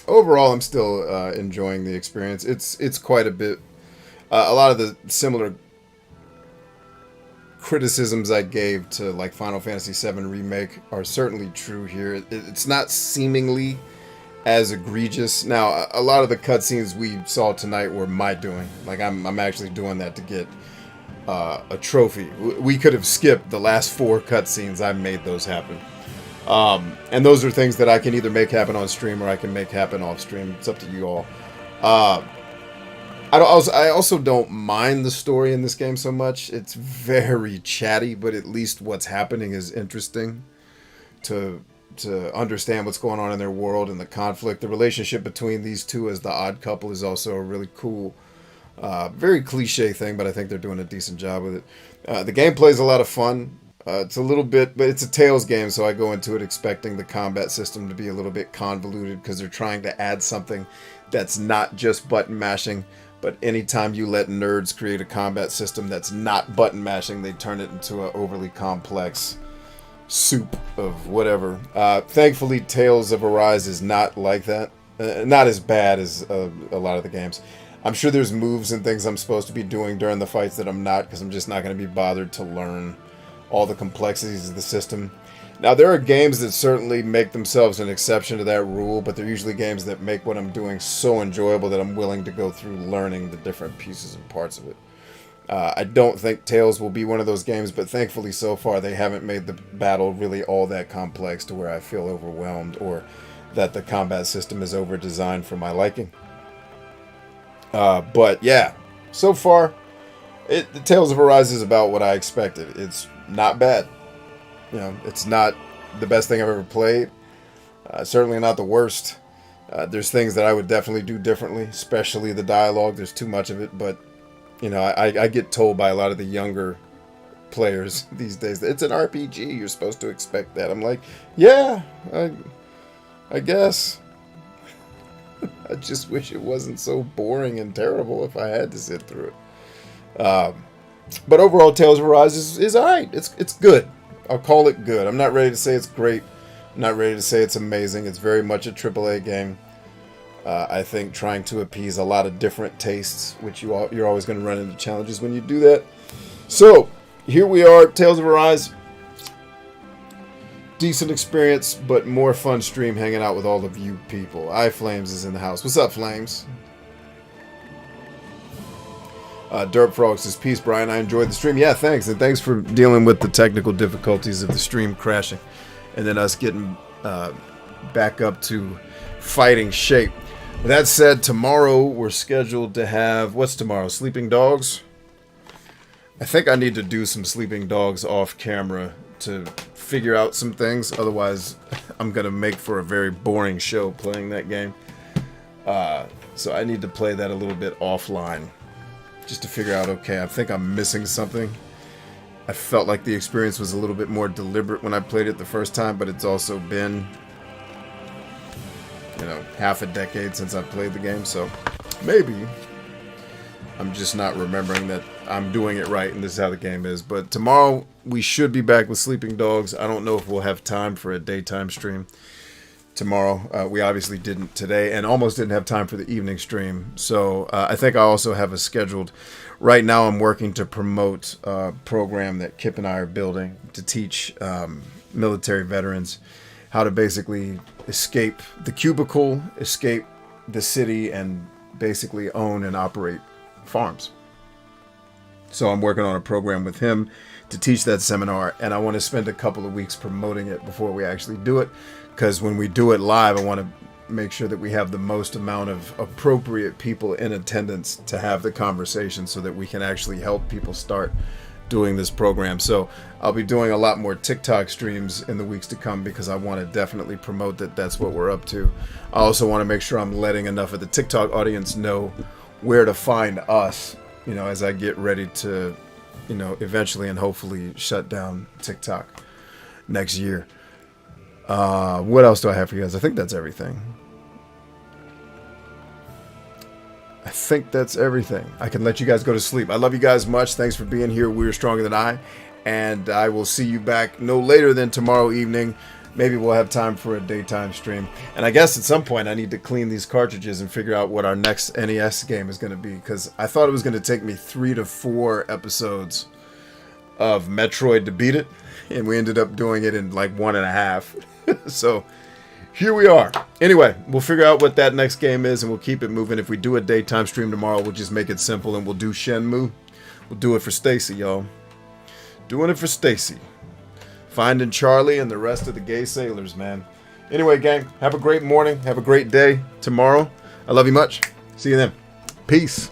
[SPEAKER 1] Overall, I'm still enjoying the experience. It's quite a bit. A lot of the similar criticisms I gave to like Final Fantasy VII Remake are certainly true here. It's not seemingly as egregious. Now, a lot of the cutscenes we saw tonight were my doing. Like I'm actually doing that to get a trophy. We could have skipped the last 4 cutscenes. I made those happen. And those are things that I can either make happen on stream or I can make happen off stream. It's up to you all. I also don't mind the story in this game so much. It's very chatty, but at least what's happening is interesting to understand what's going on in their world and the conflict. The relationship between these two as the odd couple is also a really cool, very cliche thing, but I think they're doing a decent job with it. The gameplay is a lot of fun. It's a little bit, but it's a Tales game, so I go into it expecting the combat system to be a little bit convoluted because they're trying to add something that's not just button mashing. But anytime you let nerds create a combat system that's not button mashing, they turn it into an overly complex soup of whatever. Thankfully, Tales of Arise is not like that. Not as bad as a lot of the games. I'm sure there's moves and things I'm supposed to be doing during the fights that I'm not, because I'm just not going to be bothered to learn all the complexities of the system. Now, there are games that certainly make themselves an exception to that rule, but they're usually games that make what I'm doing so enjoyable that I'm willing to go through learning the different pieces and parts of it. I don't think Tales will be one of those games, but thankfully so far they haven't made the battle really all that complex to where I feel overwhelmed or that the combat system is over-designed for my liking. But yeah, so far, the Tales of Arise is about what I expected. It's not bad. You know, it's not the best thing I've ever played. Certainly not the worst. There's things that I would definitely do differently, especially the dialogue. There's too much of it, but, you know, I get told by a lot of the younger players these days that it's an RPG. You're supposed to expect that. I'm like, yeah, I guess. I just wish it wasn't so boring and terrible if I had to sit through it. But overall, Tales of Arise is alright. It's good. I'll call it good. I'm not ready to say it's great. I'm not ready to say it's amazing. It's very much a AAA game. I think trying to appease a lot of different tastes, which you're always going to run into challenges when you do that. So, here we are, Tales of Arise. Decent experience, but more fun stream hanging out with all of you people. iFlames is in the house. What's up, Flames? Derp Frog says, peace, Brian. I enjoyed the stream. Yeah, thanks. And thanks for dealing with the technical difficulties of the stream crashing. And then us getting back up to fighting shape. That said, tomorrow we're scheduled to have, what's tomorrow? Sleeping Dogs? I think I need to do some Sleeping Dogs off camera to figure out some things. Otherwise, I'm going to make for a very boring show playing that game. So I need to play that a little bit offline. Just to figure out, okay, I think I'm missing something. I felt like the experience was a little bit more deliberate when I played it the first time, but it's also been, you know, half a decade since I played the game, so maybe I'm just not remembering that I'm doing it right and this is how the game is. But tomorrow we should be back with Sleeping Dogs. I don't know if we'll have time for a daytime stream tomorrow. We obviously didn't today and almost didn't have time for the evening stream. So I think I also have a scheduled. Right now I'm working to promote a program that Kip and I are building to teach military veterans how to basically escape the cubicle, escape the city, and basically own and operate farms. So I'm working on a program with him to teach that seminar, and I want to spend a couple of weeks promoting it before we actually do it, because when we do it live, I want to make sure that we have the most amount of appropriate people in attendance to have the conversation so that we can actually help people start doing this program. So I'll be doing a lot more TikTok streams in the weeks to come because I want to definitely promote that that's what we're up to. I also want to make sure I'm letting enough of the TikTok audience know where to find us, you know, as I get ready to, you know, eventually and hopefully shut down TikTok next year. What else do I have for you guys? I think that's everything. I think that's everything. I can let you guys go to sleep. I love you guys much. Thanks for being here. We're Stronger Than I. And I will see you back no later than tomorrow evening. Maybe we'll have time for a daytime stream. And I guess at some point I need to clean these cartridges and figure out what our next NES game is going to be. Because I thought it was going to take me 3 to 4 episodes of Metroid to beat it. And we ended up doing it in like 1.5. So here we are. Anyway, we'll figure out what that next game is and we'll keep it moving. If we do a daytime stream tomorrow, we'll just make it simple and we'll do Shenmue. We'll do it for Stacy, y'all. Doing it for Stacy. Finding Charlie and the rest of the gay sailors, man. Anyway, gang, have a great morning. Have a great day tomorrow. I love you much. See you then. Peace.